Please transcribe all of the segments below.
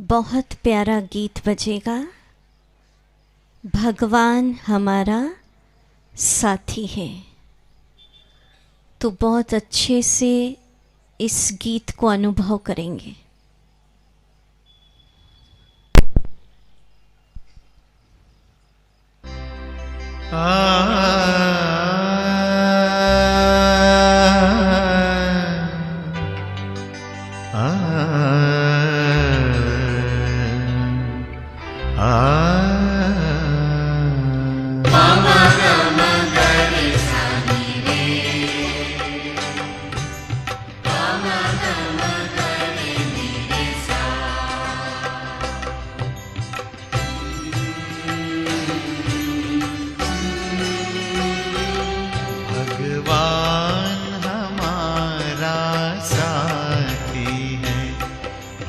बहुत प्यारा गीत बजेगा। भगवान हमारा साथी है। तो बहुत अच्छे से इस गीत को अनुभव करेंगे।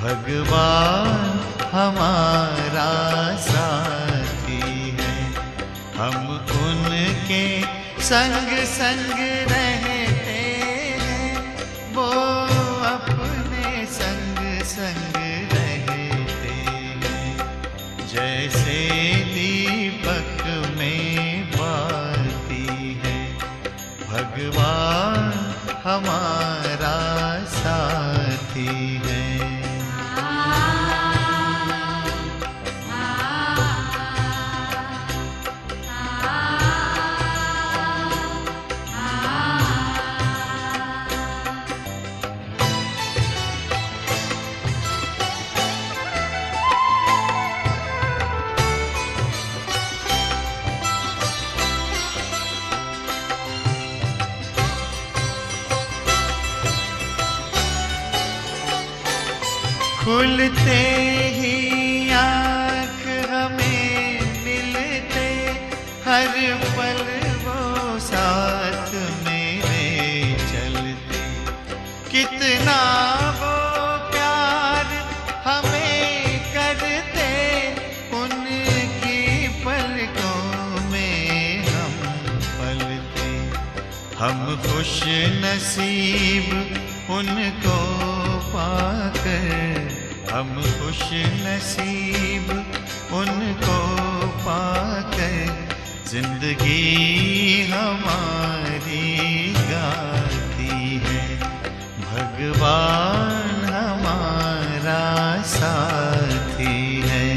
भगवान हमारा साथी है, हम उनके संग संग रहते हैं, वो अपने संग संग रहते हैं। जैसे दीपक में बाती है, भगवान हमारा साथी है। खुलते ही आँख हमें मिलते, हर पल वो साथ मेरे चलते। कितना वो प्यार हमें करते, उनकी पलकों में हम पलते। हम खुश नसीब उनको पाकर, हम खुश नसीब उनको पाकर, जिंदगी हमारी गाती है। भगवान हमारा साथी है।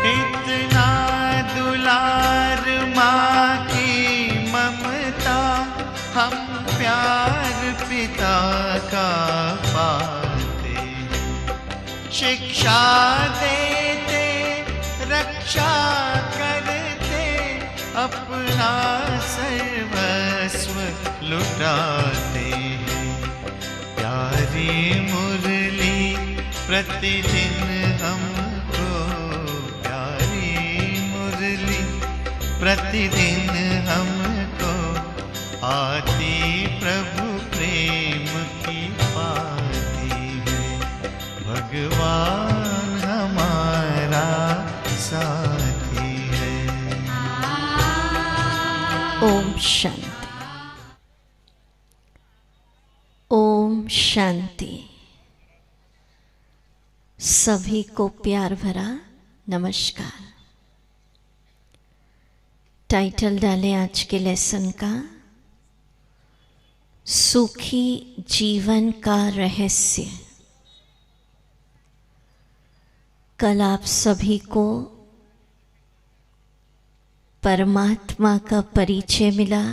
इतना दुलार माँ की ममता, हम प्यार पिता का पाते हैं। शिक्षा देते, रक्षा करते, अपना सर्वस्व लुटाते हैं। प्यारी मुरली प्रतिदिन हमको, प्रतिदिन हमको आती प्रभु प्रेम की पाती है। भगवान हमारा साथी है। ओम शांति। ओम शांति। सभी को प्यार भरा नमस्कार। टाइटल डालें आज के लेसन का, सुखी जीवन का रहस्य। कल आप सभी को परमात्मा का परिचय मिला,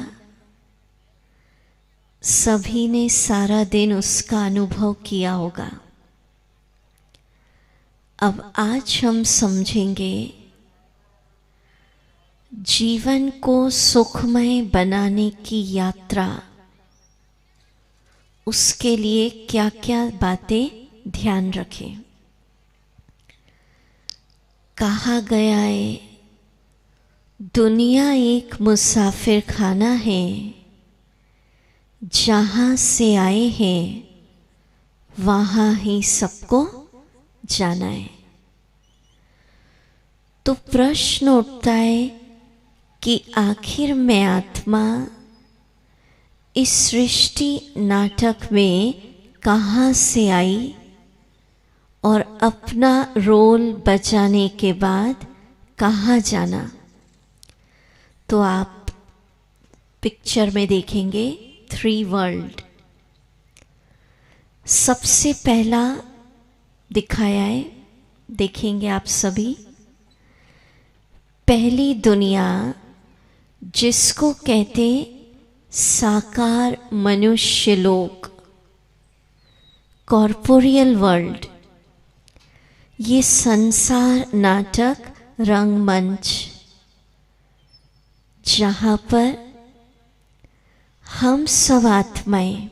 सभी ने सारा दिन उसका अनुभव किया होगा। अब आज हम समझेंगे जीवन को सुखमय बनाने की यात्रा उसके लिए क्या क्या बातें ध्यान रखें। कहा गया है दुनिया एक मुसाफिर खाना है, जहाँ से आए हैं वहाँ ही सबको जाना है। तो प्रश्न उठता है कि आखिर में आत्मा इस सृष्टि नाटक में कहाँ से आई और अपना रोल बजाने के बाद कहाँ जाना। तो आप पिक्चर में देखेंगे 3 वर्ल्ड। सबसे पहला दिखाया है, देखेंगे आप सभी। पहली दुनिया जिसको कहते साकार मनुष्य लोक, कॉर्पोरियल वर्ल्ड, ये संसार नाटक रंगमंच, जहाँ पर हम सब आत्माएं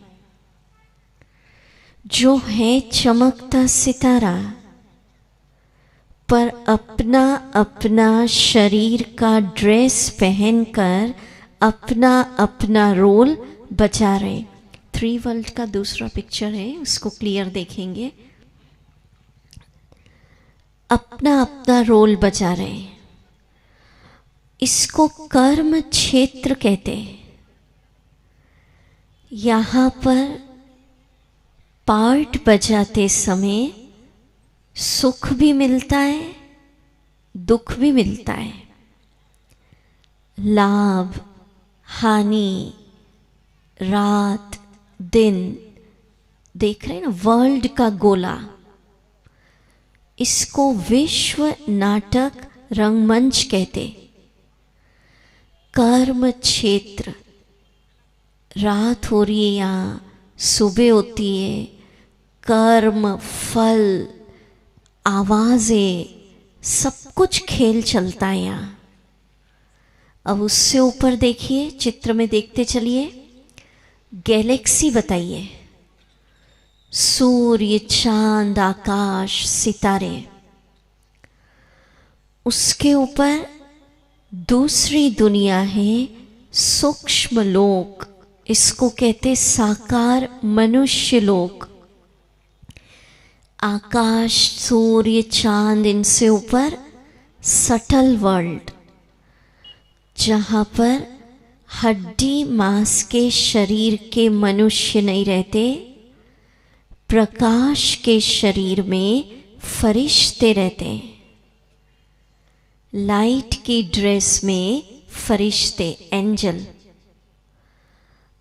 जो है चमकता सितारा, पर अपना अपना शरीर का ड्रेस पहनकर अपना अपना रोल बजा रहे। 3 वर्ल्ड का दूसरा पिक्चर है, उसको क्लियर देखेंगे। अपना अपना रोल बजा रहे। इसको कर्म क्षेत्र कहते हैं। यहाँ पर पार्ट बजाते समय सुख भी मिलता है, दुख भी मिलता है, लाभ हानि, रात दिन, देख रहे हैं ना वर्ल्ड का गोला। इसको विश्व नाटक रंगमंच कहते। कर्म क्षेत्र, रात हो रही है यहाँ, सुबह होती है, कर्म फल आवाजें सब कुछ खेल चलता है यहाँ। अब उससे ऊपर देखिए, चित्र में देखते चलिए। गैलेक्सी बताइए, सूर्य चांद आकाश सितारे। उसके ऊपर दूसरी दुनिया है सूक्ष्म लोक, इसको कहते साकार मनुष्य लोक। आकाश सूर्य चांद, इनसे ऊपर सटल वर्ल्ड, जहाँ पर हड्डी मांस के शरीर के मनुष्य नहीं रहते, प्रकाश के शरीर में फरिश्ते रहते हैं। लाइट की ड्रेस में फरिश्ते, एंजल।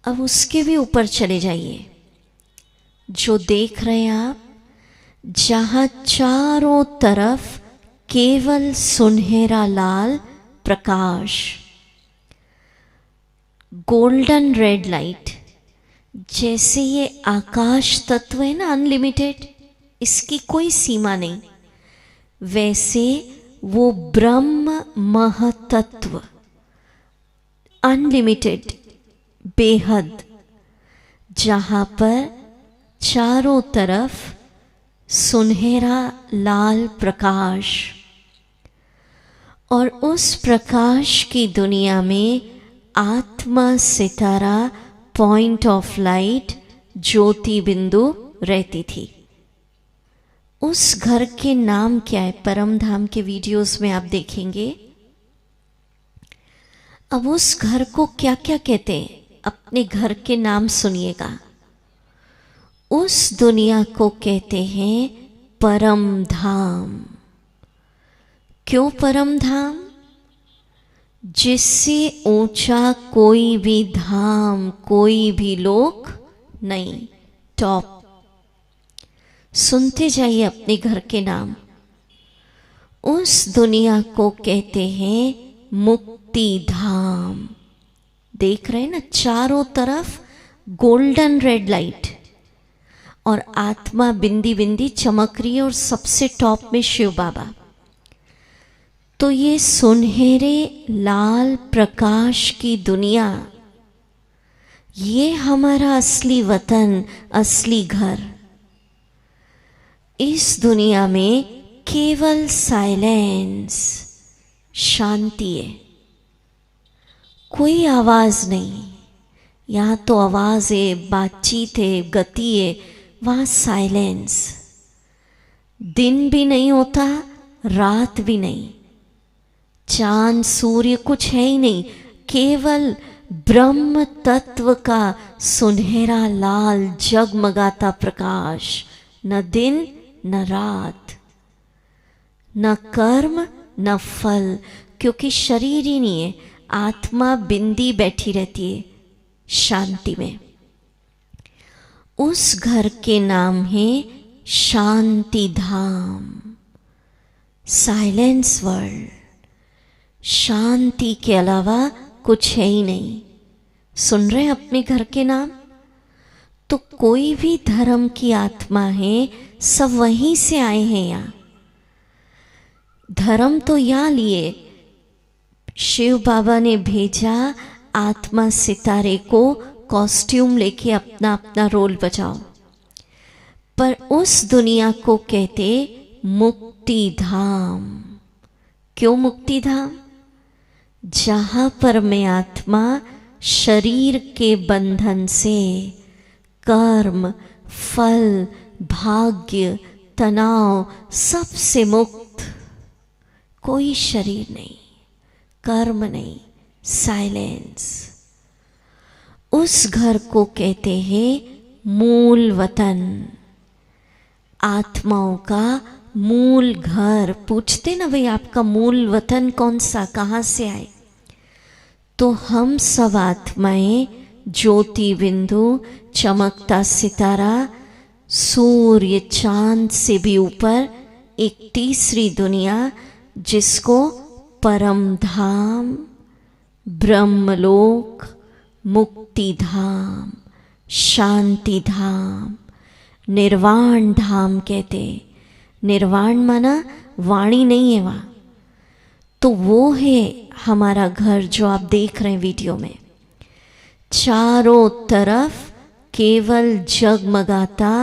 अब उसके भी ऊपर चले जाइए, जो देख रहे हैं आप, जहाँ चारों तरफ केवल सुनहरा लाल प्रकाश, गोल्डन रेड लाइट। जैसे ये आकाश तत्व है ना, अनलिमिटेड, इसकी कोई सीमा नहीं, वैसे वो ब्रह्म महतत्व अनलिमिटेड, बेहद, जहाँ पर चारों तरफ सुनहरा लाल प्रकाश। और उस प्रकाश की दुनिया में आत्मा सितारा, पॉइंट ऑफ लाइट, ज्योति बिंदु रहती थी। उस घर के नाम क्या है, परम धाम के वीडियोस में आप देखेंगे। अब उस घर को क्या क्या कहते हैं, अपने घर के नाम सुनिएगा। उस दुनिया को कहते हैं परम धाम। क्यों परम धाम? जिससे ऊंचा कोई भी धाम, कोई भी लोक नहीं, टॉप। सुनते जाइए अपने घर के नाम। उस दुनिया को कहते हैं मुक्ति धाम। देख रहे हैं ना, चारों तरफ गोल्डन रेड लाइट और आत्मा बिंदी बिंदी चमक रही है, और सबसे टॉप में शिव बाबा। तो ये सुनहरे लाल प्रकाश की दुनिया ये हमारा असली वतन, असली घर। इस दुनिया में केवल साइलेंस, शांति है, कोई आवाज नहीं। यहाँ तो आवाज है, बातचीत है, गति है, वहाँ साइलेंस। दिन भी नहीं होता, रात भी नहीं, चांद सूर्य कुछ है ही नहीं, केवल ब्रह्म तत्व का सुनहरा लाल जगमगाता प्रकाश। न दिन न रात, न कर्म न फल, क्योंकि शरीर ही नहीं है, आत्मा बिंदी बैठी रहती है शांति में। उस घर के नाम है शांति धाम, साइलेंस वर्ल्ड। शांति के अलावा कुछ है ही नहीं। सुन रहे अपने घर के नाम? तो कोई भी धर्म की आत्मा है, सब वहीं से आए हैं। यहाँ धर्म तो यहाँ लिए, शिव बाबा ने भेजा आत्मा सितारे को कॉस्ट्यूम लेके अपना अपना रोल बजाओ। पर उस दुनिया को कहते मुक्ति धाम। क्यों मुक्ति धाम? जहां पर मैं आत्मा शरीर के बंधन से, कर्म, फल, भाग्य, तनाव सबसे मुक्त, कोई शरीर नहीं, कर्म नहीं, साइलेंस। उस घर को कहते हैं मूल वतन, आत्माओं का मूल घर। पूछते ना भाई आपका मूल वतन कौन सा, कहाँ से आए? तो हम सब आत्माएं ज्योति बिंदु, चमकता सितारा, सूर्य चांद से भी ऊपर एक तीसरी दुनिया जिसको परम धाम, ब्रह्मलोक, मुक्ति धाम, शांति धाम, निर्वाण धाम कहते। निर्वाण माना वाणी नहीं है वहाँ, तो वो है हमारा घर जो आप देख रहे हैं वीडियो में। चारों तरफ केवल जगमगाता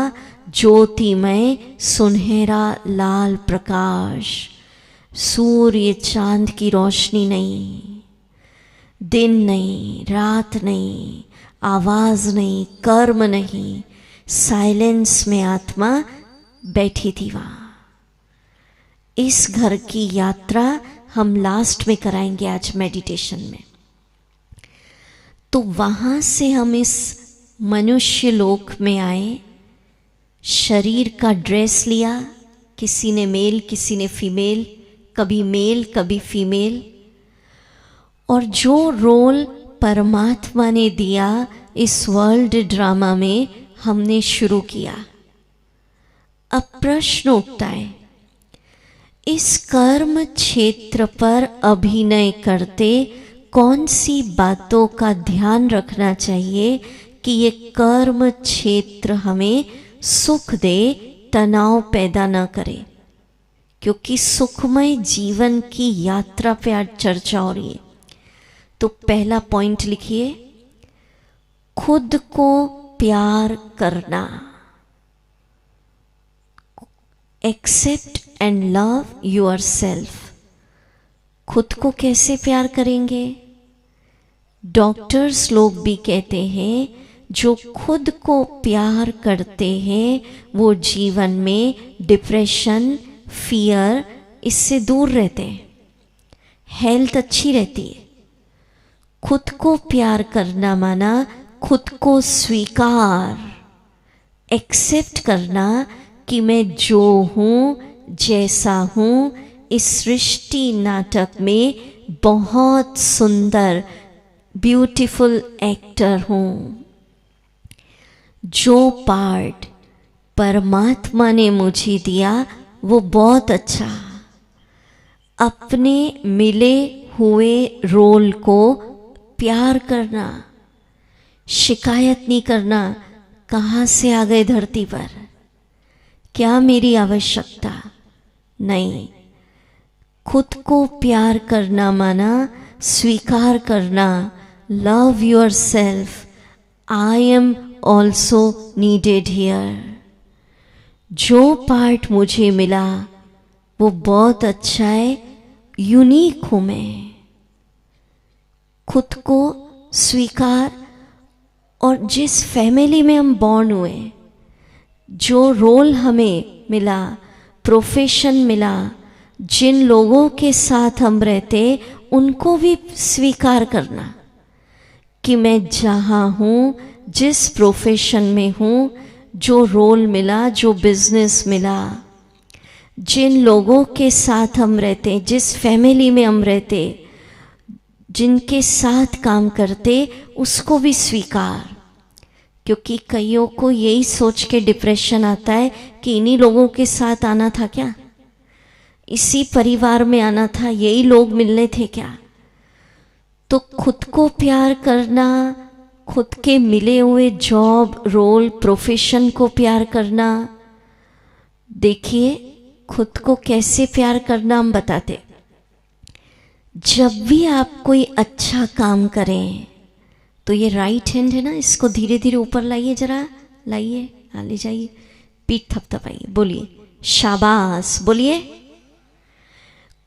ज्योतिमय सुनहरा लाल प्रकाश, सूर्य चांद की रोशनी नहीं, दिन नहीं, रात नहीं, आवाज नहीं, कर्म नहीं, साइलेंस में आत्मा बैठी थी वहाँ। इस घर की यात्रा हम लास्ट में कराएंगे आज मेडिटेशन में। तो वहाँ से हम इस मनुष्य लोक में आए, शरीर का ड्रेस लिया, किसी ने मेल किसी ने फीमेल, कभी मेल कभी फीमेल, और जो रोल परमात्मा ने दिया इस वर्ल्ड ड्रामा में हमने शुरू किया। अब प्रश्न उठता है, इस कर्म क्षेत्र पर अभिनय करते कौन सी बातों का ध्यान रखना चाहिए कि ये कर्म क्षेत्र हमें सुख दे, तनाव पैदा न करे? क्योंकि सुखमय जीवन की यात्रा पे आज चर्चा हो रही है। तो पहला पॉइंट लिखिए, खुद को प्यार करना। Accept and love yourself. खुद को कैसे प्यार करेंगे? डॉक्टर्स लोग भी कहते हैं जो खुद को प्यार करते हैं वो जीवन में डिप्रेशन, फियर, इससे दूर रहते हैं, हेल्थ अच्छी रहती है। खुद को प्यार करना माना खुद को स्वीकार, एक्सेप्ट करना कि मैं जो हूँ, जैसा हूँ, इस सृष्टि नाटक में बहुत सुंदर ब्यूटीफुल एक्टर हूँ। जो पार्ट परमात्मा ने मुझे दिया वो बहुत अच्छा। अपने मिले हुए रोल को प्यार करना, शिकायत नहीं करना, कहाँ से आ गए धरती पर, क्या मेरी आवश्यकता नहीं। खुद को प्यार करना माना स्वीकार करना, love your self, I am also needed here. जो पार्ट मुझे मिला वो बहुत अच्छा है, यूनिक हूं मैं। खुद को स्वीकार, और जिस फैमिली में हम बॉर्न हुए, जो रोल हमें मिला, प्रोफेशन मिला, जिन लोगों के साथ हम रहते, उनको भी स्वीकार करना कि मैं जहाँ हूँ, जिस प्रोफेशन में हूँ, जो रोल मिला, जो बिजनेस मिला, जिन लोगों के साथ हम रहते, जिस फैमिली में हम रहते, जिनके साथ काम करते, उसको भी स्वीकार। क्योंकि कईयों को यही सोच के डिप्रेशन आता है कि इन्हीं लोगों के साथ आना था क्या, इसी परिवार में आना था, यही लोग मिलने थे क्या। तो खुद को प्यार करना, खुद के मिले हुए जॉब, रोल, प्रोफेशन को प्यार करना। देखिए खुद को कैसे प्यार करना हम बताते। जब भी आप कोई अच्छा काम करें तो ये राइट हैंड है ना, इसको धीरे धीरे ऊपर लाइए, जरा लाइए, हाँ ले जाइए, पीठ थपथपाइए, बोलिए शाबाश, बोलिए।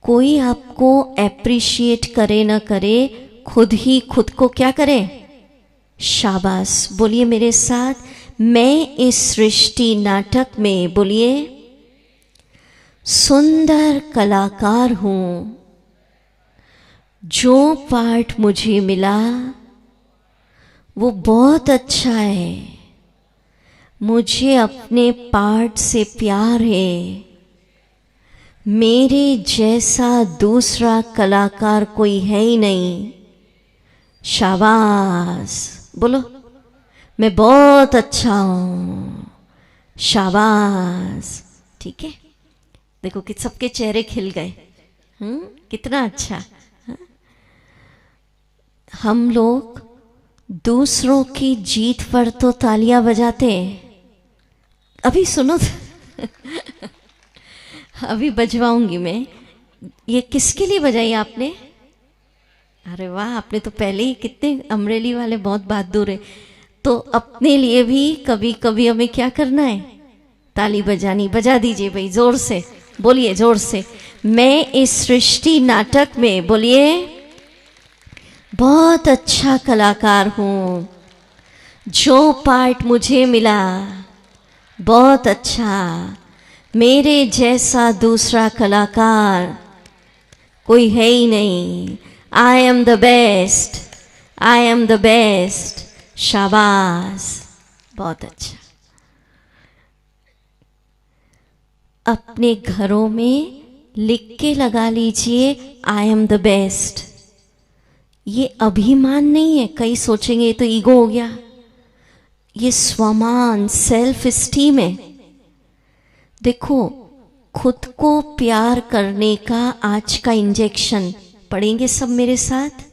कोई आपको एप्रिशिएट करे ना करे, खुद ही खुद को क्या करें, शाबाश। बोलिए मेरे साथ, मैं इस सृष्टि नाटक में, बोलिए, सुंदर कलाकार हूं। जो पार्ट मुझे मिला वो बहुत अच्छा है। मुझे अपने पार्ट से प्यार है। मेरे जैसा दूसरा कलाकार कोई है ही नहीं। शाबाश, बोलो मैं बहुत अच्छा हूँ, शाबाश। ठीक है, देखो कि सबके चेहरे खिल गए। कितना अच्छा। हम लोग दूसरों की जीत पर तो तालियां बजाते हैं। अभी सुनो अभी बजवाऊंगी मैं। ये किसके लिए बजाई आपने? अरे वाह, आपने तो पहले ही, कितने अमरेली वाले बहुत बहादुर है। तो अपने लिए भी कभी कभी हमें क्या करना है, ताली बजानी। बजा दीजिए भाई, जोर से बोलिए, जोर से। मैं इस सृष्टि नाटक में, बोलिए, बहुत अच्छा कलाकार हूँ। जो पार्ट मुझे मिला बहुत अच्छा। मेरे जैसा दूसरा कलाकार कोई है ही नहीं। I am the best, I am the best. शाबाश, बहुत अच्छा। अपने घरों में लिख के लगा लीजिए, आई एम द बेस्ट। ये अभिमान नहीं है, कई सोचेंगे ये तो ईगो हो गया। ये स्वमान, सेल्फ एस्टीम है। देखो, खुद को प्यार करने का आज का इंजेक्शन पढ़ेंगे सब मेरे साथ।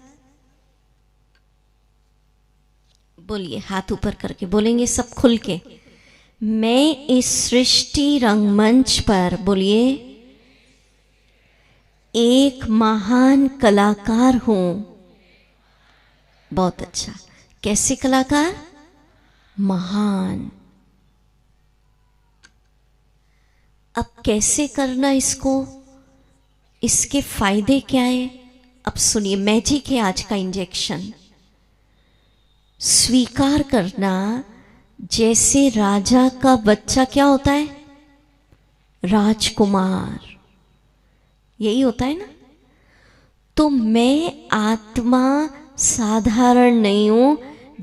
बोलिए, हाथ ऊपर करके बोलेंगे सब खुल के। मैं इस सृष्टि रंगमंच पर, बोलिए, एक महान कलाकार हूं। बहुत अच्छा। कैसे कलाकार? महान। अब कैसे करना इसको, इसके फायदे क्या है? अब सुनिए, मैजिक है आज का इंजेक्शन। स्वीकार करना, जैसे राजा का बच्चा क्या होता है, राजकुमार, यही होता है ना। तो मैं आत्मा साधारण नहीं हूं,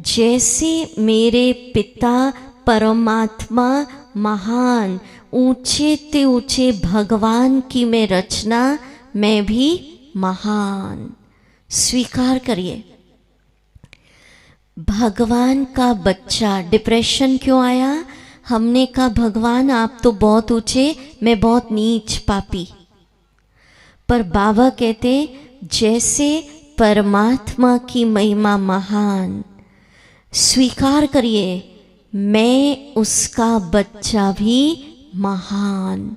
जैसे मेरे पिता परमात्मा महान, ऊंचे ते ऊंचे भगवान की मैं रचना, मैं भी महान। स्वीकार करिए। भगवान का बच्चा। डिप्रेशन क्यों आया? हमने कहा भगवान आप तो बहुत ऊंचे, मैं बहुत नीच पापी। पर बाबा कहते जैसे परमात्मा की महिमा महान, स्वीकार करिए मैं उसका बच्चा भी महान।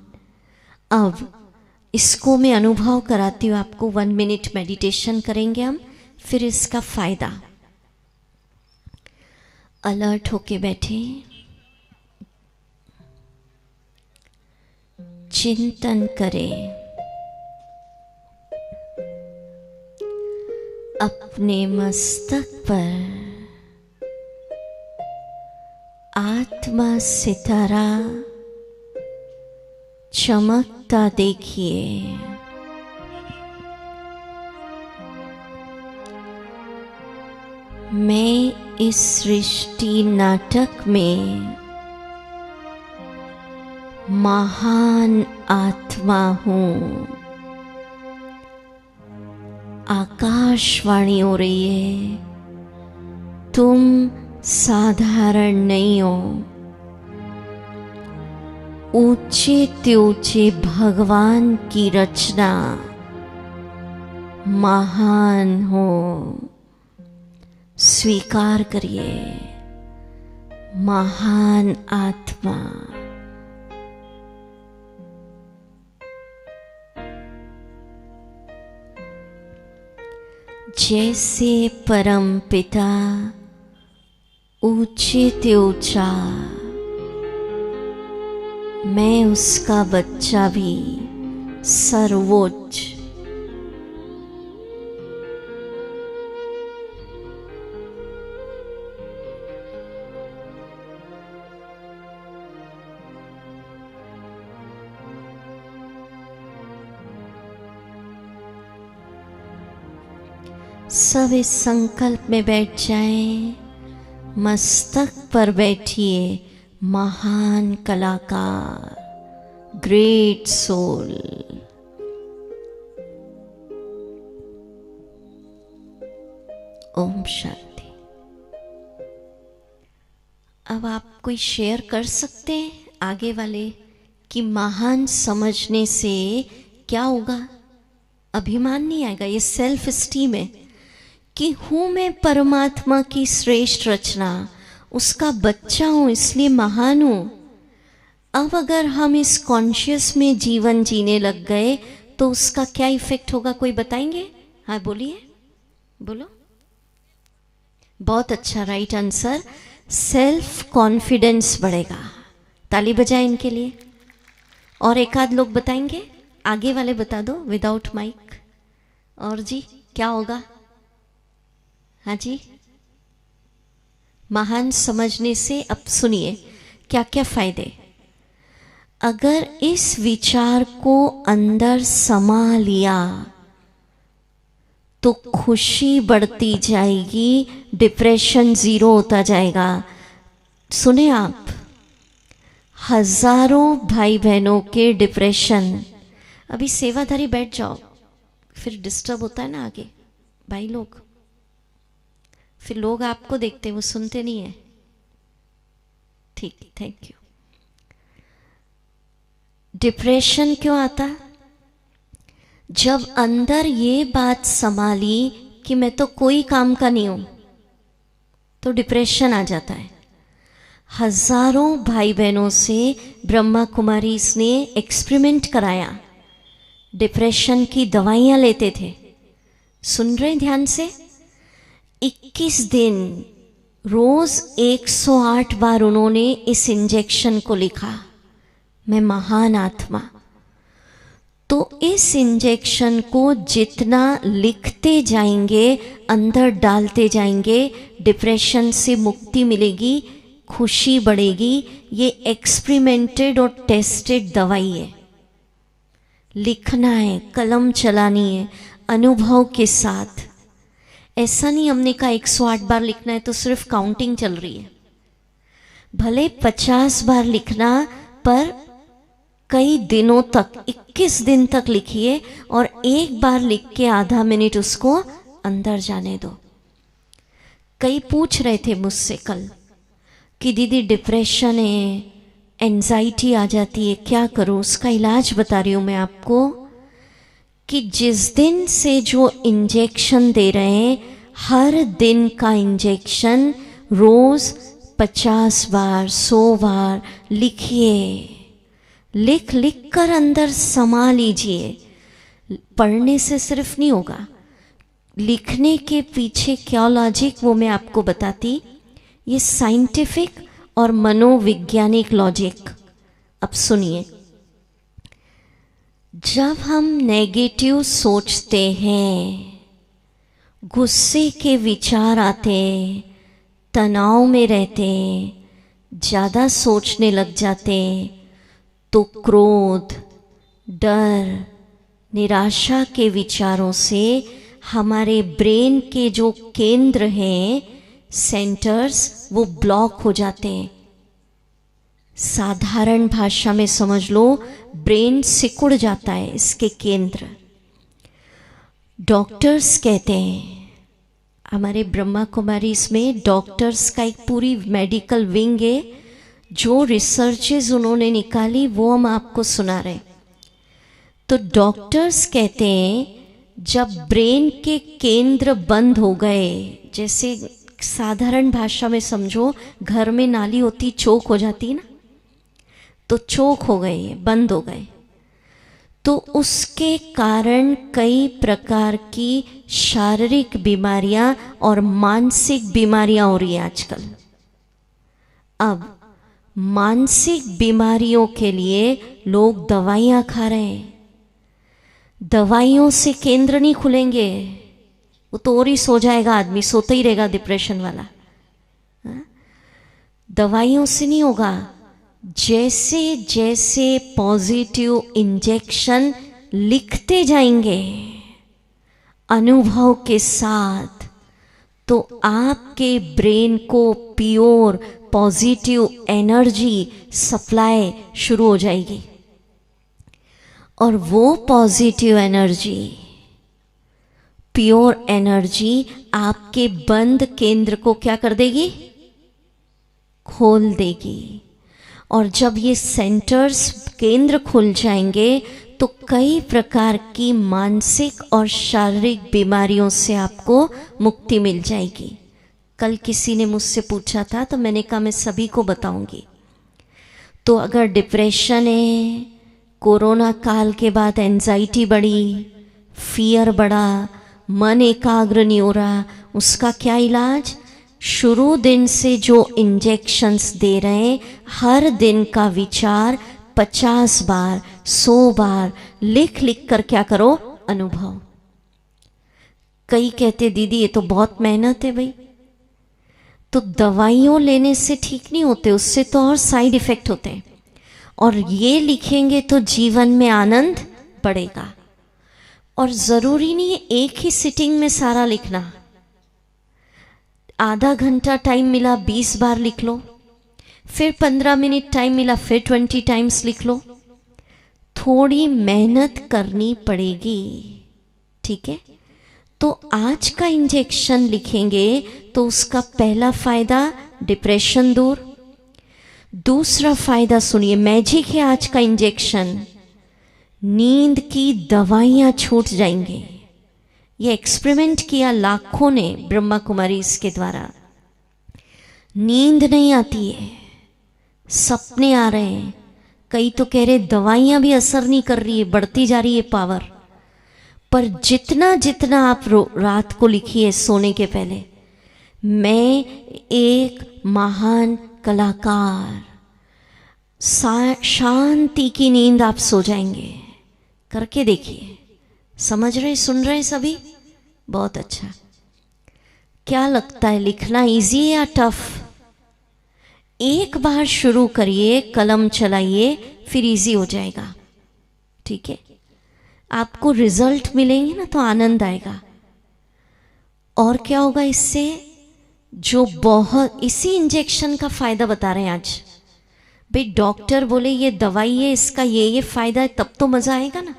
अब इसको मैं अनुभव कराती हूँ आपको। 1 मिनट मेडिटेशन करेंगे हम, फिर इसका फायदा। अलर्ट होके बैठे, चिंतन करें अपने मस्तक पर आत्मा सितारा चमकता देखिए। मैं इस सृष्टि नाटक में महान आत्मा हूँ। आकाशवाणी हो रही है, तुम साधारण नहीं हो। ऊंचे ते ऊंचे भगवान की रचना, महान हो। स्वीकार करिए, महान आत्मा। जैसे परम पिता ऊंचे ते ऊंचा, मैं उसका बच्चा भी सर्वोच्च। सब इस संकल्प में बैठ जाएं, मस्तक पर बैठिए महान कलाकार, ग्रेट सोल। ओम शांति। अब आप कोई शेयर कर सकते हैं आगे वाले कि महान समझने से क्या होगा? अभिमान नहीं आएगा, ये सेल्फ एस्टीम है कि हूं मैं परमात्मा की श्रेष्ठ रचना, उसका बच्चा हूं इसलिए महान हूं। अब अगर हम इस कॉन्शियस में जीवन जीने लग गए तो उसका क्या इफेक्ट होगा, कोई बताएंगे? हाँ बोलिए, बोलो। बहुत अच्छा, राइट आंसर। सेल्फ कॉन्फिडेंस बढ़ेगा। ताली बजाएं इनके लिए। और एक आध लोग बताएंगे, आगे वाले बता दो विदाउट माइक। और जी क्या होगा? हाँ जी, महान समझने से अब सुनिए क्या क्या फायदे। अगर इस विचार को अंदर समा लिया तो खुशी बढ़ती जाएगी, डिप्रेशन जीरो होता जाएगा। सुने आप, हजारों भाई बहनों के डिप्रेशन। अभी सेवाधारी बैठ जाओ, फिर डिस्टर्ब होता है ना आगे भाई लोग, फिर लोग आपको देखते, वो सुनते नहीं है। ठीक, थैंक यू। डिप्रेशन क्यों आता? जब अंदर ये बात संभाली कि मैं तो कोई काम का नहीं हूं, तो डिप्रेशन आ जाता है। हजारों भाई बहनों से ब्रह्मा कुमारी ने एक्सपेरिमेंट कराया, डिप्रेशन की दवाइयां लेते थे। सुन रहे ध्यान से? 21 दिन रोज 108 बार उन्होंने इस इंजेक्शन को लिखा, मैं महान आत्मा। तो इस इंजेक्शन को जितना लिखते जाएंगे, अंदर डालते जाएंगे, डिप्रेशन से मुक्ति मिलेगी, खुशी बढ़ेगी। ये एक्सपेरिमेंटेड और टेस्टेड दवाई है। लिखना है, कलम चलानी है, अनुभव के साथ। ऐसा नहीं हमने कहा 108 बार लिखना है तो सिर्फ काउंटिंग चल रही है। भले 50 बार लिखना, पर कई दिनों तक, 21 दिन तक लिखिए और एक बार लिख के आधा मिनट उसको अंदर जाने दो। कई पूछ रहे थे मुझसे कल कि दीदी डिप्रेशन है, एंजाइटी आ जाती है, क्या करूं? उसका इलाज बता रही हूं मैं आपको कि जिस दिन से जो इंजेक्शन दे रहे हैं, हर दिन का इंजेक्शन रोज 50 बार 100 बार लिखिए। लिख लिख कर अंदर समा लीजिए। पढ़ने से सिर्फ नहीं होगा, लिखने के पीछे क्या लॉजिक वो मैं आपको बताती। ये साइंटिफिक और मनोवैज्ञानिक लॉजिक। अब सुनिए, जब हम नेगेटिव सोचते हैं, गुस्से के विचार आते, तनाव में रहते, ज़्यादा सोचने लग जाते, तो क्रोध, डर, निराशा के विचारों से हमारे ब्रेन के जो केंद्र हैं, सेंटर्स, वो ब्लॉक हो जाते हैं। साधारण भाषा में समझ लो, ब्रेन सिकुड़ जाता है, इसके केंद्र। डॉक्टर्स कहते हैं, हमारे ब्रह्मा कुमारी इसमें डॉक्टर्स का एक पूरी मेडिकल विंग है, जो रिसर्चेस उन्होंने निकाली वो हम आपको सुना रहे हैं। तो डॉक्टर्स कहते हैं जब ब्रेन के केंद्र बंद हो गए, जैसे साधारण भाषा में समझो, घर में नाली होती, चोक हो जाती ना, तो चोक हो गए, बंद हो गए, तो उसके कारण कई प्रकार की शारीरिक बीमारियां और मानसिक बीमारियां हो रही हैं आजकल। अब मानसिक बीमारियों के लिए लोग दवाइयां खा रहे हैं। दवाइयों से केंद्र नहीं खुलेंगे, वो तो और ही सो जाएगा आदमी, सोता ही रहेगा डिप्रेशन वाला। दवाइयों से नहीं होगा। जैसे जैसे पॉजिटिव इंजेक्शन लिखते जाएंगे अनुभव के साथ, तो आपके ब्रेन को प्योर पॉजिटिव एनर्जी सप्लाई शुरू हो जाएगी। और वो पॉजिटिव एनर्जी, प्योर एनर्जी आपके बंद केंद्र को क्या कर देगी? खोल देगी। और जब ये सेंटर्स, केंद्र खुल जाएंगे, तो कई प्रकार की मानसिक और शारीरिक बीमारियों से आपको मुक्ति मिल जाएगी। कल किसी ने मुझसे पूछा था, तो मैंने कहा मैं सभी को बताऊंगी। तो अगर डिप्रेशन है, कोरोना काल के बाद एंजाइटी बढ़ी, फियर बढ़ा, मन एकाग्र नहीं हो रहा, उसका क्या इलाज? शुरू दिन से जो इंजेक्शंस दे रहे हैं, हर दिन का विचार 50 बार 100 बार लिख लिख कर क्या करो? अनुभव। कई कहते दीदी ये तो बहुत मेहनत है भाई। तो दवाइयों लेने से ठीक नहीं होते, उससे तो और साइड इफेक्ट होते हैं। और ये लिखेंगे तो जीवन में आनंद बढ़ेगा। और ज़रूरी नहीं है एक ही सिटिंग में सारा लिखना। आधा घंटा टाइम मिला 20 बार लिख लो, फिर 15 मिनट टाइम मिला फिर 20 टाइम्स लिख लो। थोड़ी मेहनत करनी पड़ेगी, ठीक है? तो आज का इंजेक्शन लिखेंगे तो उसका पहला फायदा डिप्रेशन दूर। दूसरा फायदा सुनिए, मैजिक है आज का इंजेक्शन, नींद की दवाइयाँ छूट जाएंगे। ये एक्सपेरिमेंट किया लाखों ने ब्रह्मा कुमारी इसके द्वारा। नींद नहीं आती है, सपने आ रहे हैं। कई तो कह रहे दवाइयाँ भी असर नहीं कर रही है, बढ़ती जा रही है पावर। पर जितना जितना आप रात को लिखिए सोने के पहले, मैं एक महान कलाकार, शांति की नींद आप सो जाएंगे। करके देखिए। समझ रहे, सुन रहे सभी? बहुत अच्छा। क्या लगता है, लिखना इजी है या टफ? एक बार शुरू करिए, कलम चलाइए, फिर इजी हो जाएगा, ठीक है? आपको रिजल्ट मिलेंगे ना तो आनंद आएगा। और क्या होगा इससे? जो बहुत, इसी इंजेक्शन का फायदा बता रहे हैं आज। भाई डॉक्टर बोले ये दवाई है, इसका ये फायदा है, तब तो मजा आएगा ना।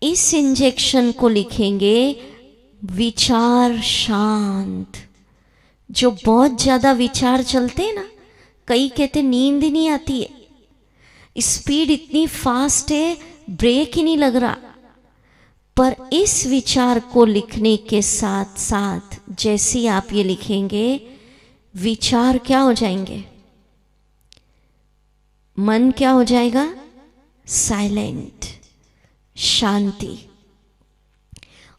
इस इंजेक्शन को लिखेंगे विचार शांत। जो बहुत ज्यादा विचार चलते हैं ना, कई कहते नींद ही नहीं आती है, स्पीड इतनी फास्ट है ब्रेक ही नहीं लग रहा। पर इस विचार को लिखने के साथ साथ जैसे ही आप ये लिखेंगे, विचार क्या हो जाएंगे? मन क्या हो जाएगा? साइलेंट, शांति।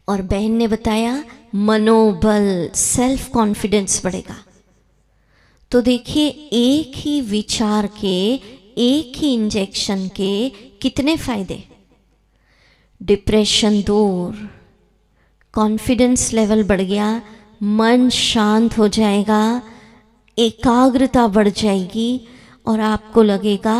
और बहन ने बताया मनोबल, सेल्फ कॉन्फिडेंस बढ़ेगा। तो देखिए, एक ही विचार के, एक ही इंजेक्शन के कितने फायदे। डिप्रेशन दूर, कॉन्फिडेंस लेवल बढ़ गया, मन शांत हो जाएगा, एकाग्रता बढ़ जाएगी और आपको लगेगा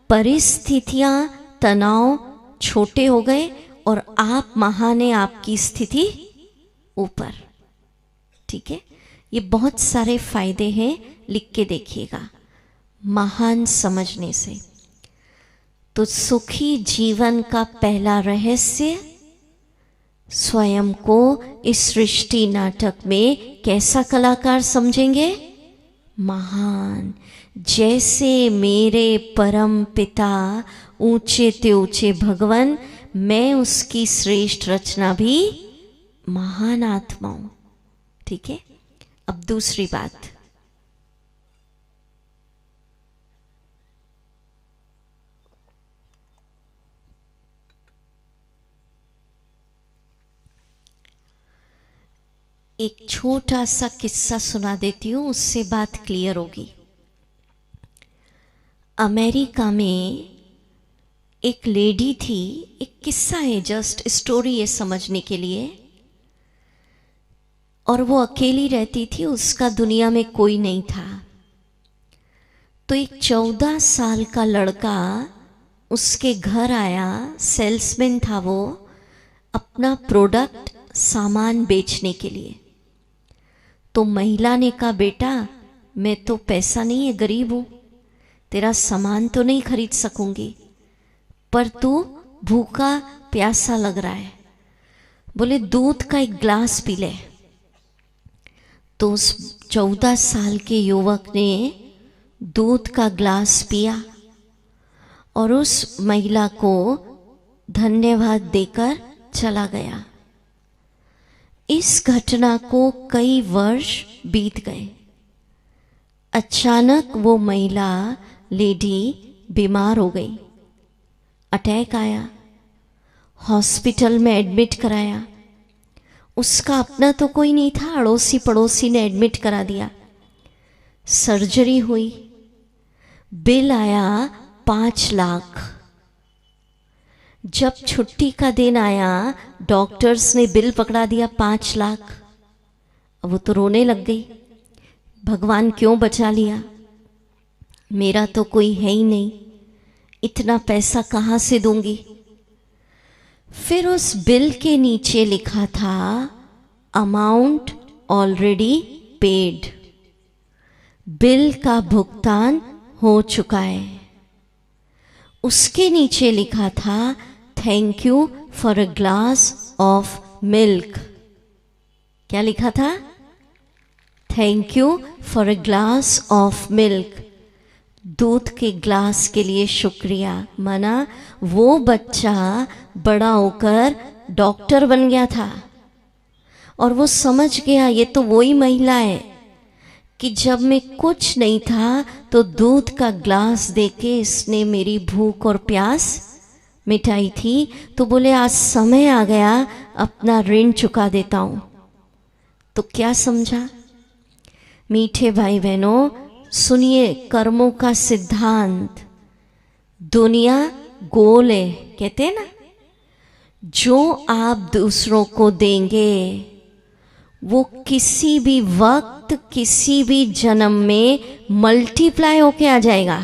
परिस्थितियां, तनाव छोटे हो गए और आप महान हैं, आपकी स्थिति ऊपर। ठीक है, ये बहुत सारे फायदे हैं, लिख के देखिएगा महान समझने से। तो सुखी जीवन का पहला रहस्य, स्वयं को इस सृष्टि नाटक में कैसा कलाकार समझेंगे? महान। जैसे मेरे परम पिता ऊंचे ते ऊंचे भगवान, मैं उसकी श्रेष्ठ रचना भी महान आत्मा हूं। ठीक है, अब दूसरी बात, एक छोटा सा किस्सा सुना देती हूँ, उससे बात क्लियर होगी। अमेरिका में एक लेडी थी, एक किस्सा है, जस्ट स्टोरी है समझने के लिए। और वो अकेली रहती थी, उसका दुनिया में कोई नहीं था। तो एक 14 साल का लड़का उसके घर आया, सेल्समैन था वो, अपना प्रोडक्ट, सामान बेचने के लिए। तो महिला ने कहा, बेटा मैं तो पैसा नहीं है, गरीब हूं, तेरा सामान तो नहीं खरीद सकूंगी, पर तू भूखा प्यासा लग रहा है, बोले दूध का एक ग्लास पी ले। तो उस 14 साल के युवक ने दूध का ग्लास पिया और उस महिला को धन्यवाद देकर चला गया। इस घटना को कई वर्ष बीत गए। अचानक वो महिला, लेडी बीमार हो गई, अटैक आया, हॉस्पिटल में एडमिट कराया। उसका अपना तो कोई नहीं था, अड़ोसी पड़ोसी ने एडमिट करा दिया। सर्जरी हुई, बिल आया 5 लाख। जब छुट्टी का दिन आया, डॉक्टर्स ने बिल पकड़ा दिया 5 लाख। अब वो तो रोने लग गई, भगवान क्यों बचा लिया, मेरा तो कोई है ही नहीं, इतना पैसा कहाँ से दूंगी। फिर उस बिल के नीचे लिखा था, अमाउंट ऑलरेडी पेड, बिल का भुगतान हो चुका है। उसके नीचे लिखा था, thank you for a glass of milk. क्या लिखा था? Thank you for a glass of milk, दूध के ग्लास के लिए शुक्रिया। माना वो बच्चा बड़ा होकर डॉक्टर बन गया था और वो समझ गया ये तो वही महिला है कि जब मैं कुछ नहीं था तो दूध का ग्लास देके इसने मेरी भूख और प्यास मिटाई थी। तो बोले आज समय आ गया, अपना ऋण चुका देता हूं। तो क्या समझा? मीठे भाई बहनों, सुनिए कर्मों का सिद्धांत। दुनिया गोल है, कहते हैं ना, जो आप दूसरों को देंगे वो किसी भी वक्त, किसी भी जन्म में मल्टीप्लाई होके आ जाएगा।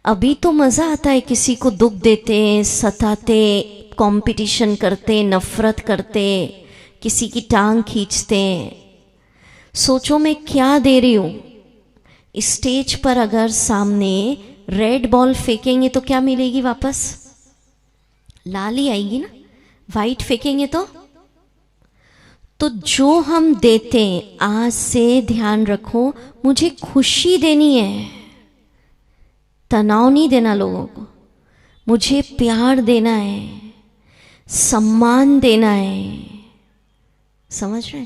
अभी तो मजा आता है, किसी को दुख देते हैं, सताते, कंपटीशन करते, नफरत करते, किसी की टांग खींचते हैं। सोचो मैं क्या दे रही हूं। स्टेज पर अगर सामने रेड बॉल फेंकेंगे तो क्या मिलेगी वापस? लाल ही आएगी ना। वाइट फेंकेंगे तो जो हम देते हैं, आज से ध्यान रखो, मुझे खुशी देनी है, तनाव नहीं देना लोगों को, मुझे प्यार देना है, सम्मान देना है। समझ रहे?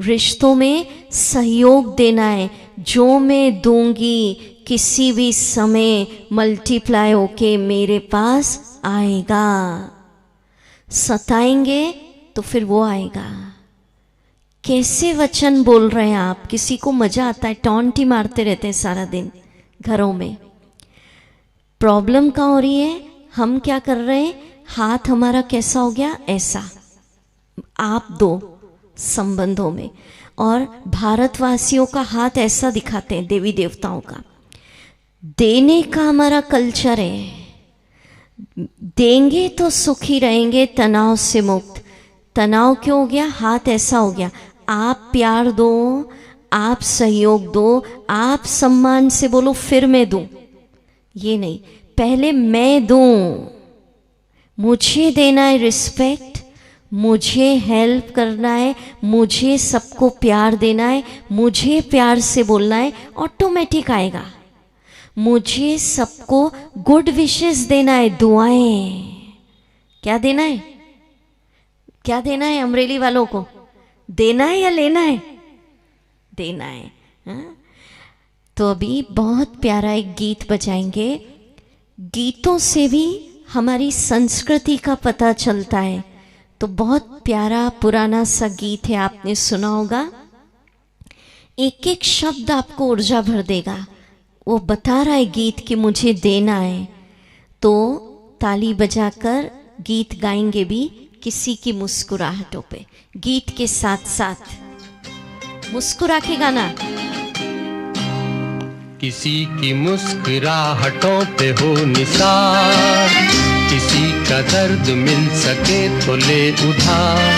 रिश्तों में सहयोग देना है। जो मैं दूंगी किसी भी समय मल्टीप्लाई होके मेरे पास आएगा। सताएंगे तो फिर वो आएगा। कैसे वचन बोल रहे हैं आप। किसी को मजा आता है, टॉन्ट ही मारते रहते हैं सारा दिन घरों में। प्रॉब्लम कहाँ हो रही है, हम क्या कर रहे हैं, हाथ हमारा कैसा हो गया, ऐसा आप दो संबंधों में, और भारतवासियों का हाथ ऐसा दिखाते हैं देवी देवताओं का। देने का हमारा कल्चर है, देंगे तो सुखी रहेंगे, तनाव से मुक्त। तनाव क्यों हो गया, हाथ ऐसा हो गया। आप प्यार दो, आप सहयोग दो, आप सम्मान से बोलो फिर मैं दूं, ये नहीं, पहले मैं दूं। मुझे देना है रिस्पेक्ट, मुझे हेल्प करना है, मुझे सबको प्यार देना है, मुझे प्यार से बोलना है, ऑटोमेटिक आएगा। मुझे सबको गुड विशेस देना है, दुआएं। क्या देना है, क्या देना है अमरेली वालों को, देना है या लेना है, देना है। हाँ? तो अभी बहुत प्यारा एक गीत बजाएंगे। गीतों से भी हमारी संस्कृति का पता चलता है। तो बहुत प्यारा पुराना सा गीत है, आपने सुना होगा। एक एक शब्द आपको ऊर्जा भर देगा। वो बता रहा है गीत कि मुझे देना है। तो ताली बजाकर गीत गाएंगे भी किसी की मुस्कुराहटों पे, गीत के साथ साथ मुस्कुरा के गाना। किसी की मुस्कुराहटों पे हो निसार, किसी का दर्द मिल सके तो ले उधार,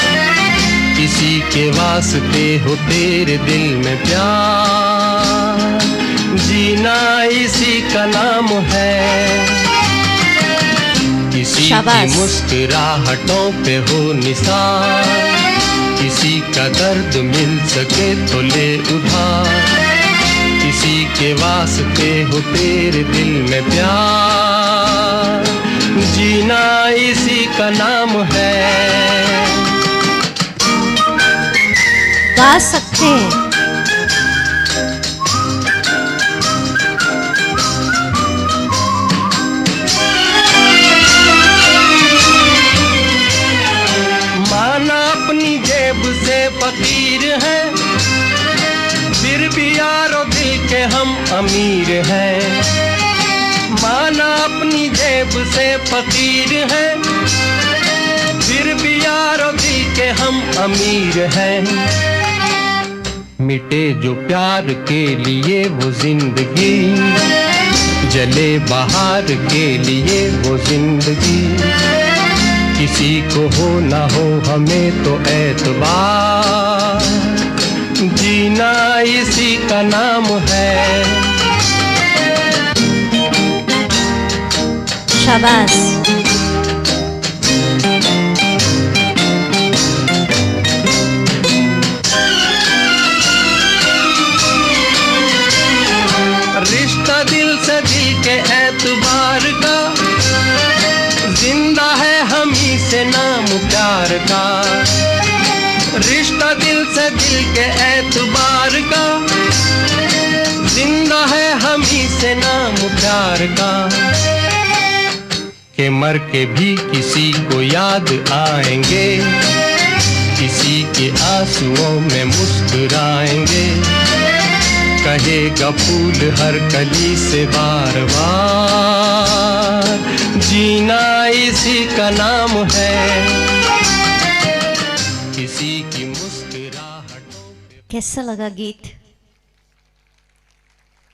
किसी के वास्ते हो तेरे दिल में प्यार, जीना इसी का नाम है। किसी की मुस्कुराहटों पे हो निसार, किसी का दर्द मिल सके तो ले उधार, किसी के वास्ते हो तेरे दिल में प्यार, जीना इसी का नाम है। गा सकते हैं। माना अपनी जेब से फकीर है, फिर भी यारो दिल के हम अमीर हैं। माना अपनी जेब से फकीर है, फिर भी यारो दिल के हम अमीर हैं। मिटे जो प्यार के लिए वो जिंदगी, जले बहार के लिए वो जिंदगी, किसी को हो ना हो हमें तो एतबार, जीना इसी का नाम है। शाबाश। रिश्ता दिल से दिल के एतबार का, जिंदा है हम ही से नाम प्यार का। रिश्ता दिल से दिल के एतबार का, जिंदा है हम ही से नाम प्यार का। के मर के भी किसी को याद आएंगे, किसी के आंसुओं में मुस्कुराएंगे, कहेगा फूल हर कली से बार बार, जीना इसी का नाम है। किसी की मुस्कुराहटों पे। कैसा लगा गीत,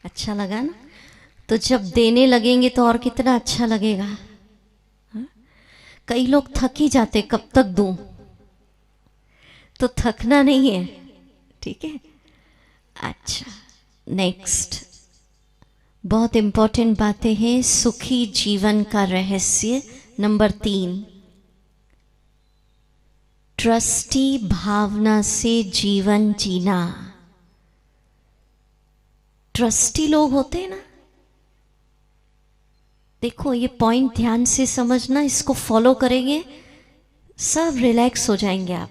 अच्छा लगा ना? तो जब देने लगेंगे तो और कितना अच्छा लगेगा। हा? कई लोग थक ही जाते, कब तक दूं, तो थकना नहीं है, ठीक है। अच्छा, नेक्स्ट बहुत इंपॉर्टेंट बातें हैं। सुखी जीवन का रहस्य नंबर 3, ट्रस्टी भावना से जीवन जीना। ट्रस्टी लोग होते हैं ना, देखो ये पॉइंट ध्यान से समझना, इसको फॉलो करेंगे सब रिलैक्स हो जाएंगे आप।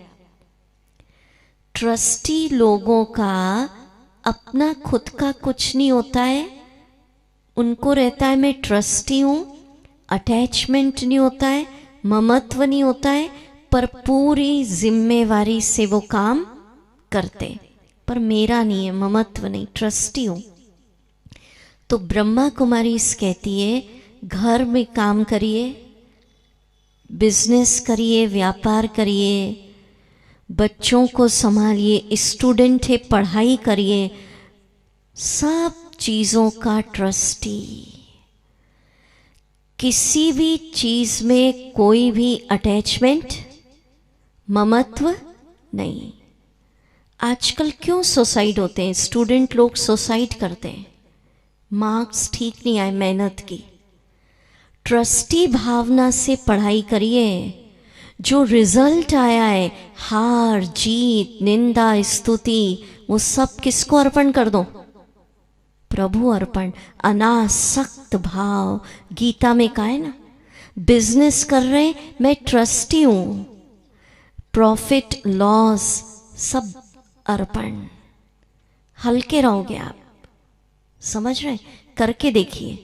ट्रस्टी लोगों का अपना खुद का कुछ नहीं होता है, उनको रहता है मैं ट्रस्टी हूं, अटैचमेंट नहीं होता है, ममत्व नहीं होता है, पर पूरी जिम्मेवारी से वो काम करते, पर मेरा नहीं है, ममत्व नहीं, ट्रस्टी हूं। तो ब्रह्मा कुमारी कहती है घर में काम करिए, बिजनेस करिए, व्यापार करिए, बच्चों को संभालिए, स्टूडेंट है पढ़ाई करिए, सब चीजों का ट्रस्टी। किसी भी चीज में कोई भी अटैचमेंट, ममत्व नहीं। आजकल क्यों सुसाइड होते हैं? स्टूडेंट लोग सुसाइड करते हैं, मार्क्स ठीक नहीं आए मेहनत की। ट्रस्टी भावना से पढ़ाई करिए, जो रिजल्ट आया है, हार जीत निंदा स्तुति, वो सब किसको अर्पण कर दो? प्रभु अर्पण। अनासक्त भाव, गीता में कहा है ना, बिजनेस कर रहे मैं ट्रस्टी हूं, प्रॉफिट लॉस सब अर्पण। हल्के रहोगे आप, समझ रहे? करके देखिए।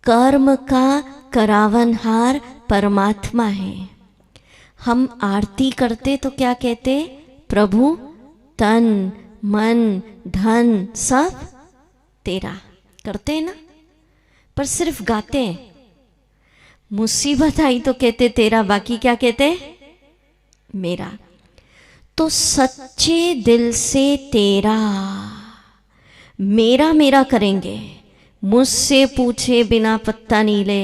कर्म का करावनहार परमात्मा है। हम आरती करते तो क्या कहते? प्रभु तन मन धन सब तेरा, करते हैं ना, पर सिर्फ गाते हैं। मुसीबत आई तो कहते तेरा, बाकी क्या कहते? मेरा। तो सच्चे दिल से तेरा, मेरा मेरा करेंगे, मुझसे पूछे बिना पत्ता नहीं ले,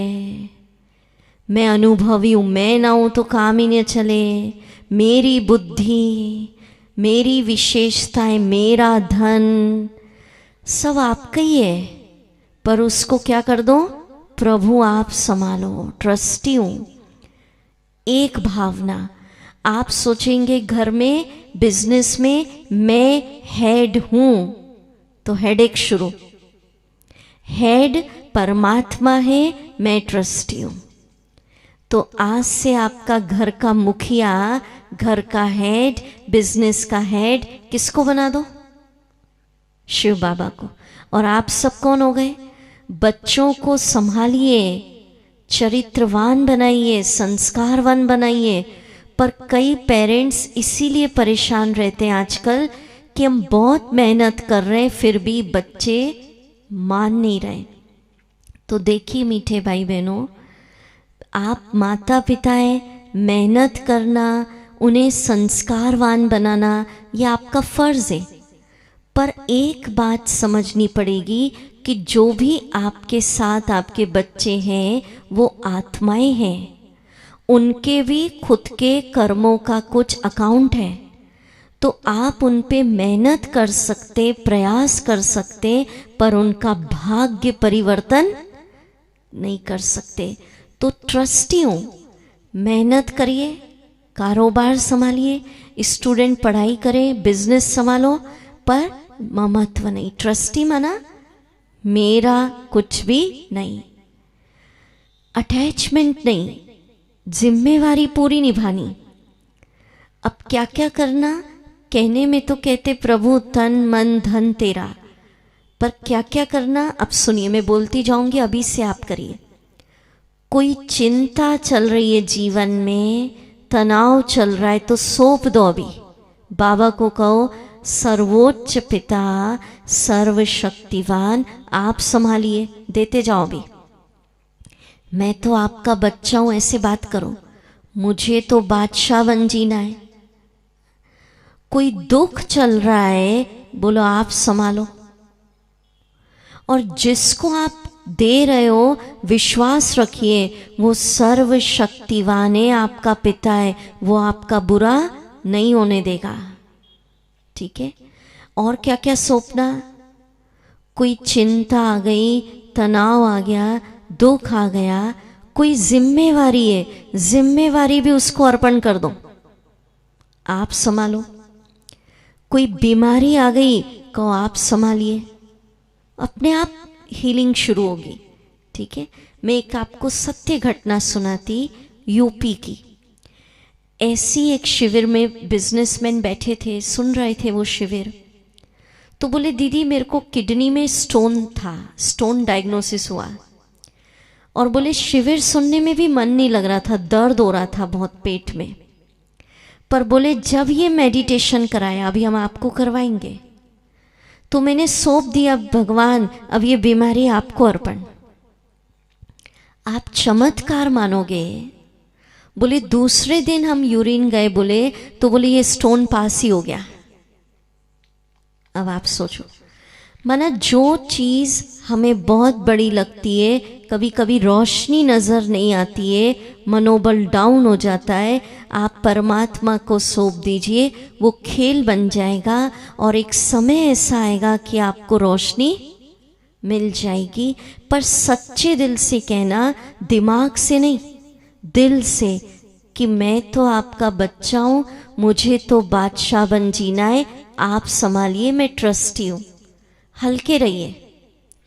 मैं अनुभवी हूं, मैं ना हूं तो काम ही नहीं चले, मेरी बुद्धि, मेरी विशेषताएं, मेरा धन सब आपका ही है, पर उसको क्या कर दो? प्रभु आप संभालो, ट्रस्टी हूं। एक भावना। आप सोचेंगे घर में, बिजनेस में मैं हेड हूं, तो हेडेक शुरू। हेड परमात्मा है, मैं ट्रस्टी हूं। तो आज से आपका घर का मुखिया, घर का हेड, बिजनेस का हेड किसको बना दो? शिव बाबा को। और आप सब कौन हो गए? बच्चों को संभालिए, चरित्रवान बनाइए, संस्कारवान बनाइए। पर कई पेरेंट्स इसीलिए परेशान रहते हैं आजकल कि हम बहुत मेहनत कर रहे हैं, फिर भी बच्चे मान नहीं रहे। तो देखिए मीठे भाई बहनों, आप माता पिता हैं, मेहनत करना, उन्हें संस्कारवान बनाना, यह आपका फर्ज है। पर एक बात समझनी पड़ेगी कि जो भी आपके साथ आपके बच्चे हैं वो आत्माएं हैं, उनके भी खुद के कर्मों का कुछ अकाउंट है। तो आप उन पे मेहनत कर सकते, प्रयास कर सकते, पर उनका भाग्य परिवर्तन नहीं कर सकते। तो ट्रस्टी हूं, मेहनत करिए, कारोबार संभालिए, स्टूडेंट पढ़ाई करे, बिजनेस संभालो, पर ममत्व नहीं। ट्रस्टी माना मेरा कुछ भी नहीं, अटैचमेंट नहीं, जिम्मेवारी पूरी निभानी। अब क्या क्या करना? कहने में तो कहते प्रभु तन मन धन तेरा, पर क्या क्या करना? अब सुनिए, मैं बोलती जाऊंगी, अभी से आप करिए। कोई चिंता चल रही है जीवन में, तनाव चल रहा है, तो सौंप दो अभी बाबा को, कहो सर्वोच्च पिता सर्वशक्तिवान आप संभालिए, देते जाओ भी। मैं तो आपका बच्चा हूं, ऐसे बात करो, मुझे तो बादशाह बन जीना है। कोई दुख चल रहा है, बोलो आप संभालो। और जिसको आप दे रहे हो, विश्वास रखिए वो सर्वशक्तिवान है, आपका पिता है, वो आपका बुरा नहीं होने देगा। ठीक है? और क्या क्या सौंपना? कोई चिंता आ गई, तनाव आ गया, दुख आ गया, कोई जिम्मेवारी है, जिम्मेवारी भी उसको अर्पण कर दो, आप संभालो। कोई बीमारी आ गई, कहो आप संभालिए, अपने आप हीलिंग शुरू होगी। ठीक है? मैं एक आपको सत्य घटना सुनाती, यूपी की। ऐसी एक शिविर में बिजनेसमैन बैठे थे, सुन रहे थे वो शिविर। तो बोले दीदी मेरे को किडनी में स्टोन था, स्टोन डायग्नोसिस हुआ। और बोले शिविर सुनने में भी मन नहीं लग रहा था, दर्द हो रहा था बहुत पेट में। पर बोले जब ये मेडिटेशन कराया, अभी हम आपको करवाएंगे, तो मैंने सौंप दिया भगवान, अब ये बीमारी आपको अर्पण। आप चमत्कार मानोगे। बोले दूसरे दिन हम यूरिन गए, बोले तो बोले ये स्टोन पास ही हो गया। अब आप सोचो, माना जो चीज़ हमें बहुत बड़ी लगती है, कभी कभी रोशनी नज़र नहीं आती है, मनोबल डाउन हो जाता है, आप परमात्मा को सौंप दीजिए, वो खेल बन जाएगा और एक समय ऐसा आएगा कि आपको रोशनी मिल जाएगी। पर सच्चे दिल से कहना, दिमाग से नहीं, दिल से, कि मैं तो आपका बच्चा हूँ, मुझे तो बादशाह बन जीना है, आप संभालिए, मैं ट्रस्टी हूँ। हल्के रहिए,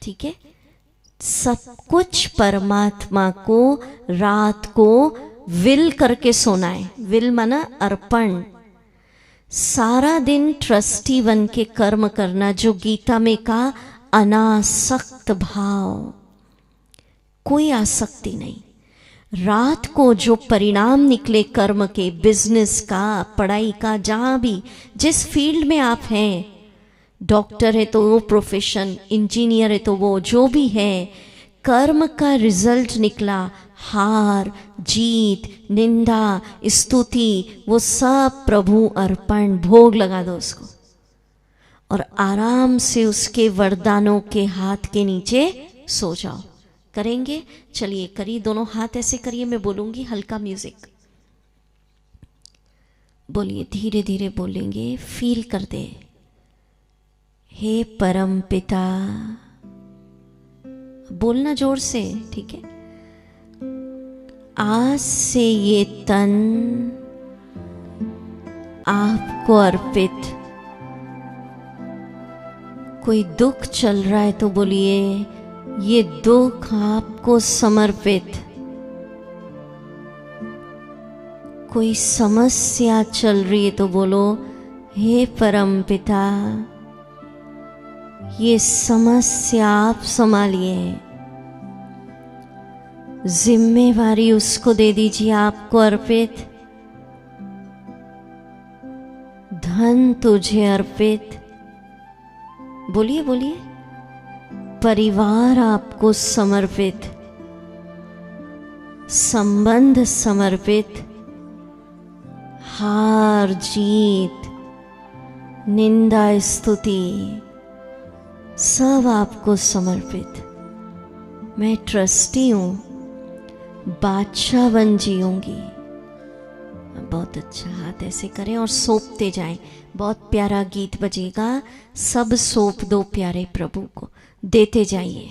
ठीक है। सब कुछ परमात्मा को रात को विल करके सोना है। विल माना अर्पण। सारा दिन ट्रस्टी बन के कर्म करना, जो गीता में कहा अनासक्त भाव, कोई आसक्ति नहीं। रात को जो परिणाम निकले कर्म के, बिजनेस का, पढ़ाई का, जहाँ भी जिस फील्ड में आप हैं, डॉक्टर है तो वो प्रोफेशन, इंजीनियर है तो वो, जो भी है, कर्म का रिजल्ट निकला, हार जीत, निंदा स्तुति, वो सब प्रभु अर्पण, भोग लगा दो उसको और आराम से उसके वरदानों के हाथ के नीचे सो जाओ। करेंगे? चलिए करिए, दोनों हाथ ऐसे करिए, मैं बोलूंगी, हल्का म्यूजिक बोलिए, धीरे धीरे बोलेंगे, फील कर दे। हे परम पिता, बोलना जोर से, ठीक है। आज से ये तन आपको अर्पित। कोई दुख चल रहा है तो बोलिए, ये दुख आपको समर्पित। कोई समस्या चल रही है तो बोलो, हे परम पिता, ये समस्या आप संभालिए। जिम्मेवारी उसको दे दीजिए, आपको अर्पित। धन तुझे अर्पित। बोलिए बोलिए। परिवार आपको समर्पित, संबंध समर्पित, हार जीत, निंदा स्तुति सब आपको समर्पित। मैं ट्रस्टी हूँ, बादशाह बन जीऊंगी। बहुत अच्छा, हाथ ऐसे करें और सौंपते जाएं। बहुत प्यारा गीत बजेगा, सब सौंप दो प्यारे प्रभु को, देते जाइए।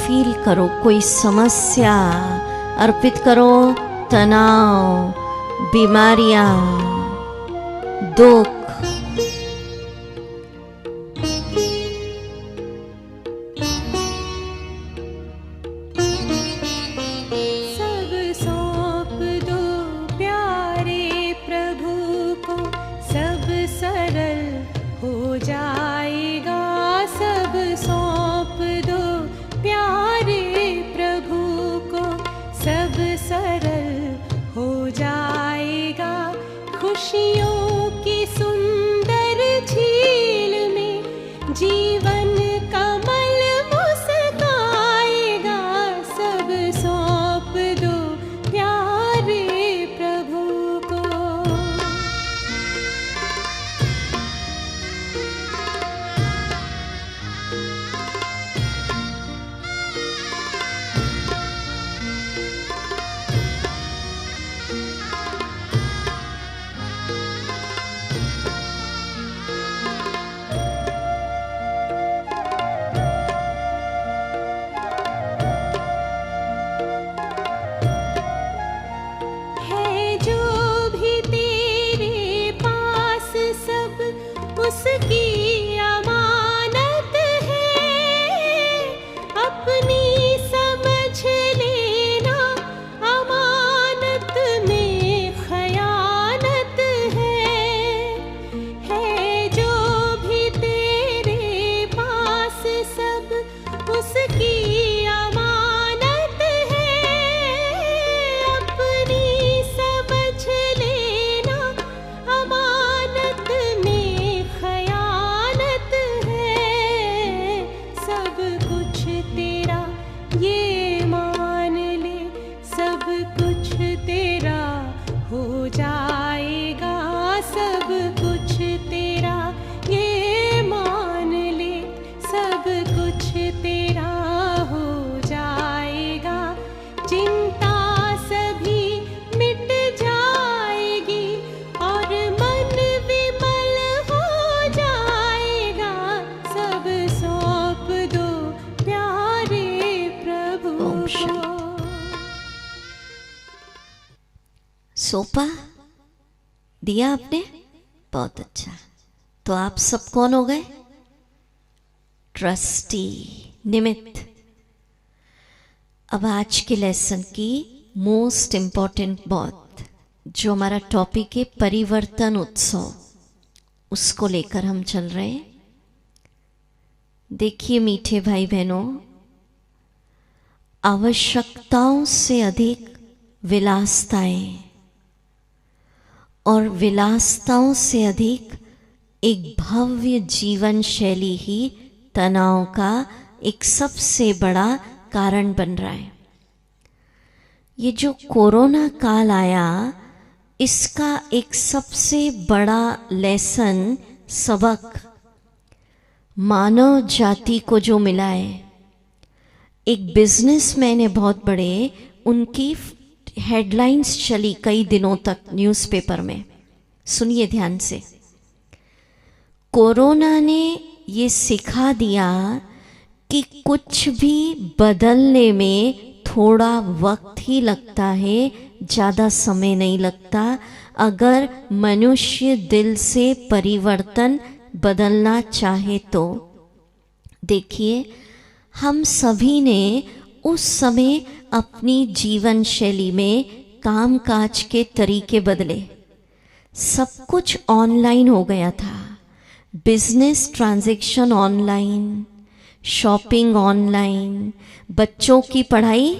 फील करो, कोई समस्या अर्पित करो, तनाव, बीमारियां, दुख, जाएगा सब कुछ तेरा, ये मान ले सब कुछ तेरा हो जाएगा। चिंता सभी मिट जाएगी और मन विमल हो जाएगा। सब सौंप दो प्यारे प्रभु ओम को। शांति। सोपा दिया आपने, बहुत अच्छा। तो आप सब कौन हो गए? ट्रस्टी, निमित्त। अब आज के लेसन की मोस्ट इम्पॉर्टेंट बात, जो हमारा टॉपिक है परिवर्तन उत्सव, उसको लेकर हम चल रहे हैं। देखिए मीठे भाई बहनों, आवश्यकताओं से अधिक विलासताएं और विलासताओं से अधिक एक भव्य जीवन शैली ही तनाव का एक सबसे बड़ा कारण बन रहा है। ये जो कोरोना काल आया, इसका एक सबसे बड़ा लेसन, सबक मानव जाति को जो मिला है। एक बिजनेसमैन है बहुत बड़े, उनकी हेडलाइंस चली कई दिनों तक न्यूज़पेपर में। सुनिए ध्यान से। कोरोना ने ये सिखा दिया कि कुछ भी बदलने में थोड़ा वक्त ही लगता है, ज़्यादा समय नहीं लगता, अगर मनुष्य दिल से परिवर्तन बदलना चाहे तो। देखिए, हम सभी ने उस समय अपनी जीवन शैली में कामकाज के तरीके बदले। सब कुछ ऑनलाइन हो गया था। Business transaction online, shopping online, बच्चों की पढ़ाई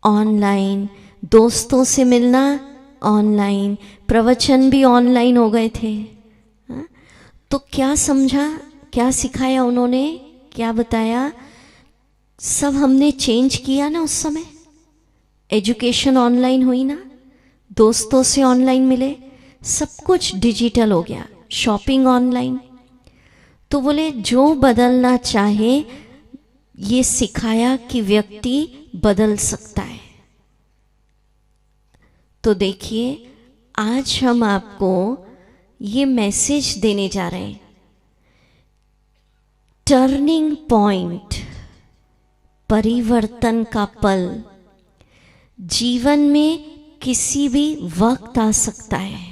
ऑनलाइन, दोस्तों से मिलना ऑनलाइन, प्रवचन भी ऑनलाइन हो गए थे। तो क्या समझा, क्या सिखाया उन्होंने, क्या बताया? सब हमने चेंज किया ना उस समय। एजुकेशन ऑनलाइन हुई ना, दोस्तों से ऑनलाइन मिले, सब कुछ डिजिटल हो गया, शॉपिंग ऑनलाइन। तो बोले जो बदलना चाहे, ये सिखाया कि व्यक्ति बदल सकता है। तो देखिए, आज हम आपको ये मैसेज देने जा रहे हैं, टर्निंग पॉइंट, परिवर्तन का पल। जीवन में किसी भी वक्त आ सकता है,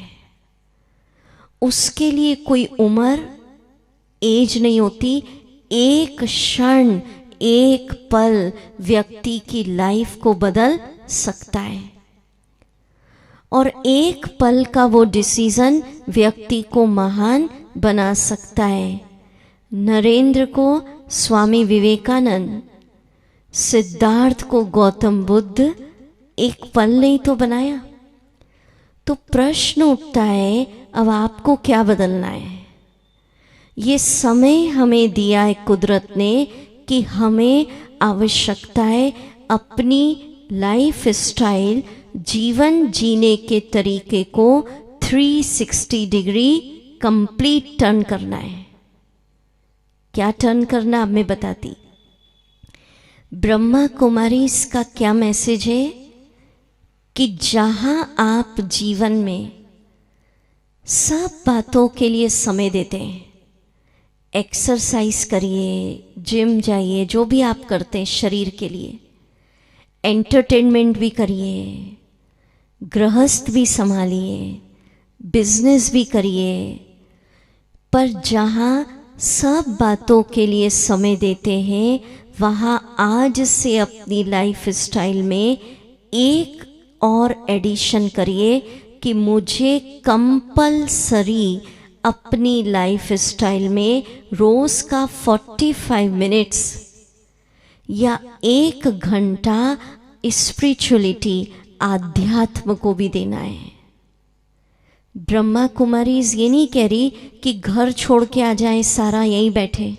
उसके लिए कोई उम्र, एज नहीं होती। एक क्षण, एक पल व्यक्ति की लाइफ को बदल सकता है, और एक पल का वो डिसीजन व्यक्ति को महान बना सकता है। नरेंद्र को स्वामी विवेकानंद, सिद्धार्थ को गौतम बुद्ध, एक पल नहीं तो बनाया। तो प्रश्न उठता है, अब आपको क्या बदलना है? ये समय हमें दिया है कुदरत ने कि हमें आवश्यकता है अपनी लाइफ स्टाइल, जीवन जीने के तरीके को 360 डिग्री कंप्लीट टर्न करना है। क्या टर्न करना, अब मैं बताती। ब्रह्मा कुमारी इसका क्या मैसेज है कि जहां आप जीवन में सब बातों के लिए समय देते हैं, एक्सरसाइज करिए, जिम जाइए, जो भी आप करते हैं शरीर के लिए, एंटरटेनमेंट भी करिए, गृहस्थ भी संभालिए, बिजनेस भी करिए, पर जहां सब बातों के लिए समय देते हैं, वहाँ आज से अपनी लाइफ स्टाइल में एक और एडिशन करिए कि मुझे कंपलसरी अपनी लाइफ स्टाइल में रोज का 45 मिनट्स या 1 घंटा स्पिरिचुअलिटी, आध्यात्म को भी देना है। ब्रह्मा कुमारीज ये नहीं कह रही कि घर छोड़ के आ जाएं, सारा यहीं बैठे।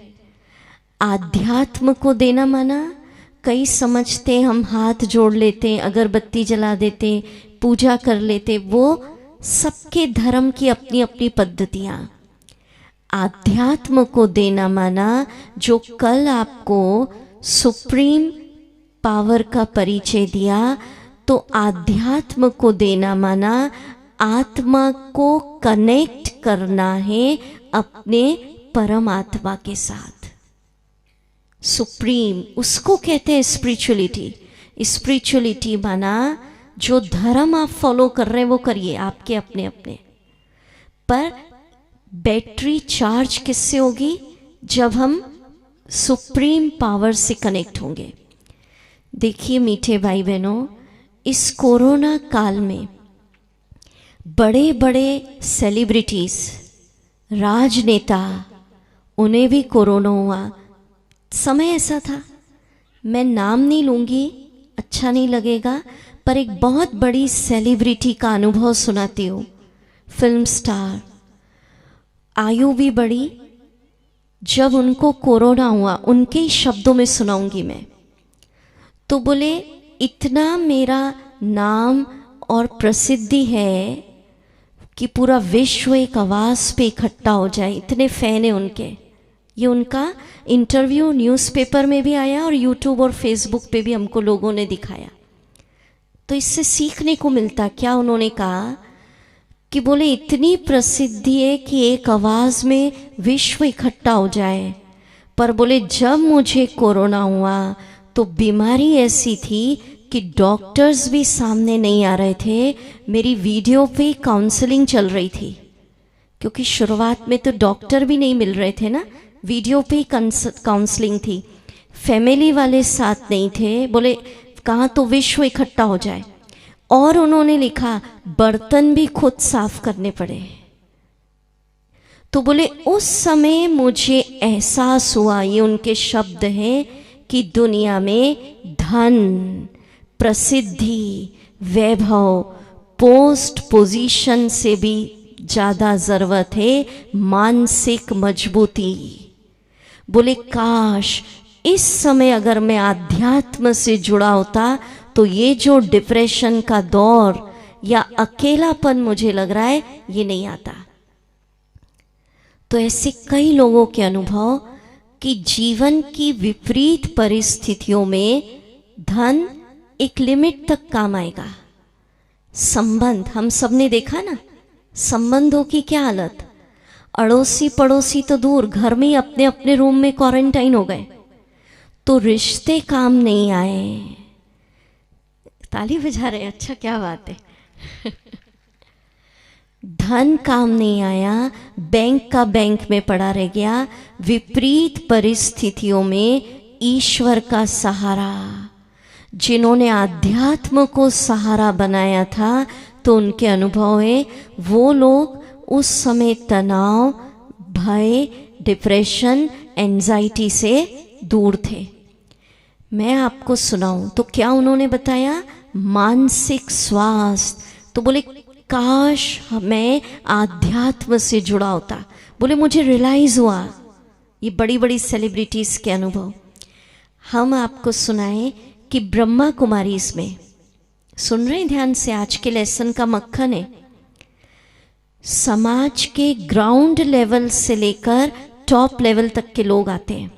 आध्यात्म को देना माना, कई समझते हम हाथ जोड़ लेते, अगरबत्ती जला देते, पूजा कर लेते, वो सबके धर्म की अपनी अपनी पद्धतियाँ। आध्यात्म को देना माना जो कल आपको सुप्रीम पावर का परिचय दिया, तो आध्यात्म को देना माना आत्मा को कनेक्ट करना है अपने परमात्मा के साथ। सुप्रीम उसको कहते हैं स्पिरिचुअलिटी। स्पिरिचुअलिटी माना जो धर्म आप फॉलो कर रहे हैं वो करिए, आपके अपने अपने, पर बैटरी चार्ज किससे होगी? जब हम सुप्रीम पावर से कनेक्ट होंगे। देखिए मीठे भाई बहनों, इस कोरोना काल में बड़े बड़े सेलिब्रिटीज, राजनेता, उन्हें भी कोरोना हुआ। समय ऐसा था, मैं नाम नहीं लूँगी, अच्छा नहीं लगेगा, पर एक बहुत बड़ी सेलिब्रिटी का अनुभव सुनाती हूँ। फिल्म स्टार, आयु भी बड़ी, जब उनको कोरोना हुआ, उनके ही शब्दों में सुनाऊंगी मैं। तो बोले इतना मेरा नाम और प्रसिद्धि है कि पूरा विश्व एक आवाज़ पे इकट्ठा हो जाए, इतने फैन हैं उनके। ये उनका इंटरव्यू न्यूज़पेपर में भी आया और यूट्यूब और फेसबुक पे भी हमको लोगों ने दिखाया। तो इससे सीखने को मिलता क्या? उन्होंने कहा कि बोले इतनी प्रसिद्धि है कि एक आवाज़ में विश्व इकट्ठा हो जाए, पर बोले जब मुझे कोरोना हुआ तो बीमारी ऐसी थी कि डॉक्टर्स भी सामने नहीं आ रहे थे, मेरी वीडियो पे काउंसलिंग चल रही थी, क्योंकि शुरुआत में तो डॉक्टर भी नहीं मिल रहे थे ना, वीडियो पे काउंसलिंग थी, फैमिली वाले साथ नहीं थे। बोले कहाँ तो विश्व इकट्ठा हो जाए। और उन्होंने लिखा बर्तन भी खुद साफ करने पड़े। तो बोले उस समय मुझे एहसास हुआ, ये उनके शब्द हैं, कि दुनिया में धन, प्रसिद्धि, वैभव, पोस्ट पोजीशन से भी ज़्यादा ज़रूरत है मानसिक मजबूती। बोले काश इस समय अगर मैं आध्यात्म से जुड़ा होता तो ये जो डिप्रेशन का दौर या अकेलापन मुझे लग रहा है ये नहीं आता। तो ऐसे कई लोगों के अनुभव कि जीवन की विपरीत परिस्थितियों में धन एक लिमिट तक काम आएगा। संबंध, हम सब ने देखा ना, संबंधों की क्या हालत, अड़ोसी पड़ोसी तो दूर, घर में ही अपने अपने रूम में क्वारंटाइन हो गए, तो रिश्ते काम नहीं आए। ताली बजा रहे, अच्छा क्या बात है। धन काम नहीं आया, बैंक का बैंक में पड़ा रह गया। विपरीत परिस्थितियों में ईश्वर का सहारा, जिन्होंने आध्यात्म को सहारा बनाया था, तो उनके अनुभव है वो लोग उस समय तनाव, भय, डिप्रेशन, एंजाइटी से दूर थे। मैं आपको सुनाऊं तो क्या उन्होंने बताया? मानसिक स्वास्थ्य। तो बोले काश मैं आध्यात्म से जुड़ा होता। बोले मुझे रियलाइज हुआ, ये बड़ी बड़ी सेलिब्रिटीज के अनुभव। हम आपको सुनाएं कि ब्रह्मा कुमारी, इसमें सुन रहे हैं ध्यान से, आज के लेसन का मक्खन है। समाज के ग्राउंड लेवल से लेकर टॉप लेवल तक के लोग आते हैं,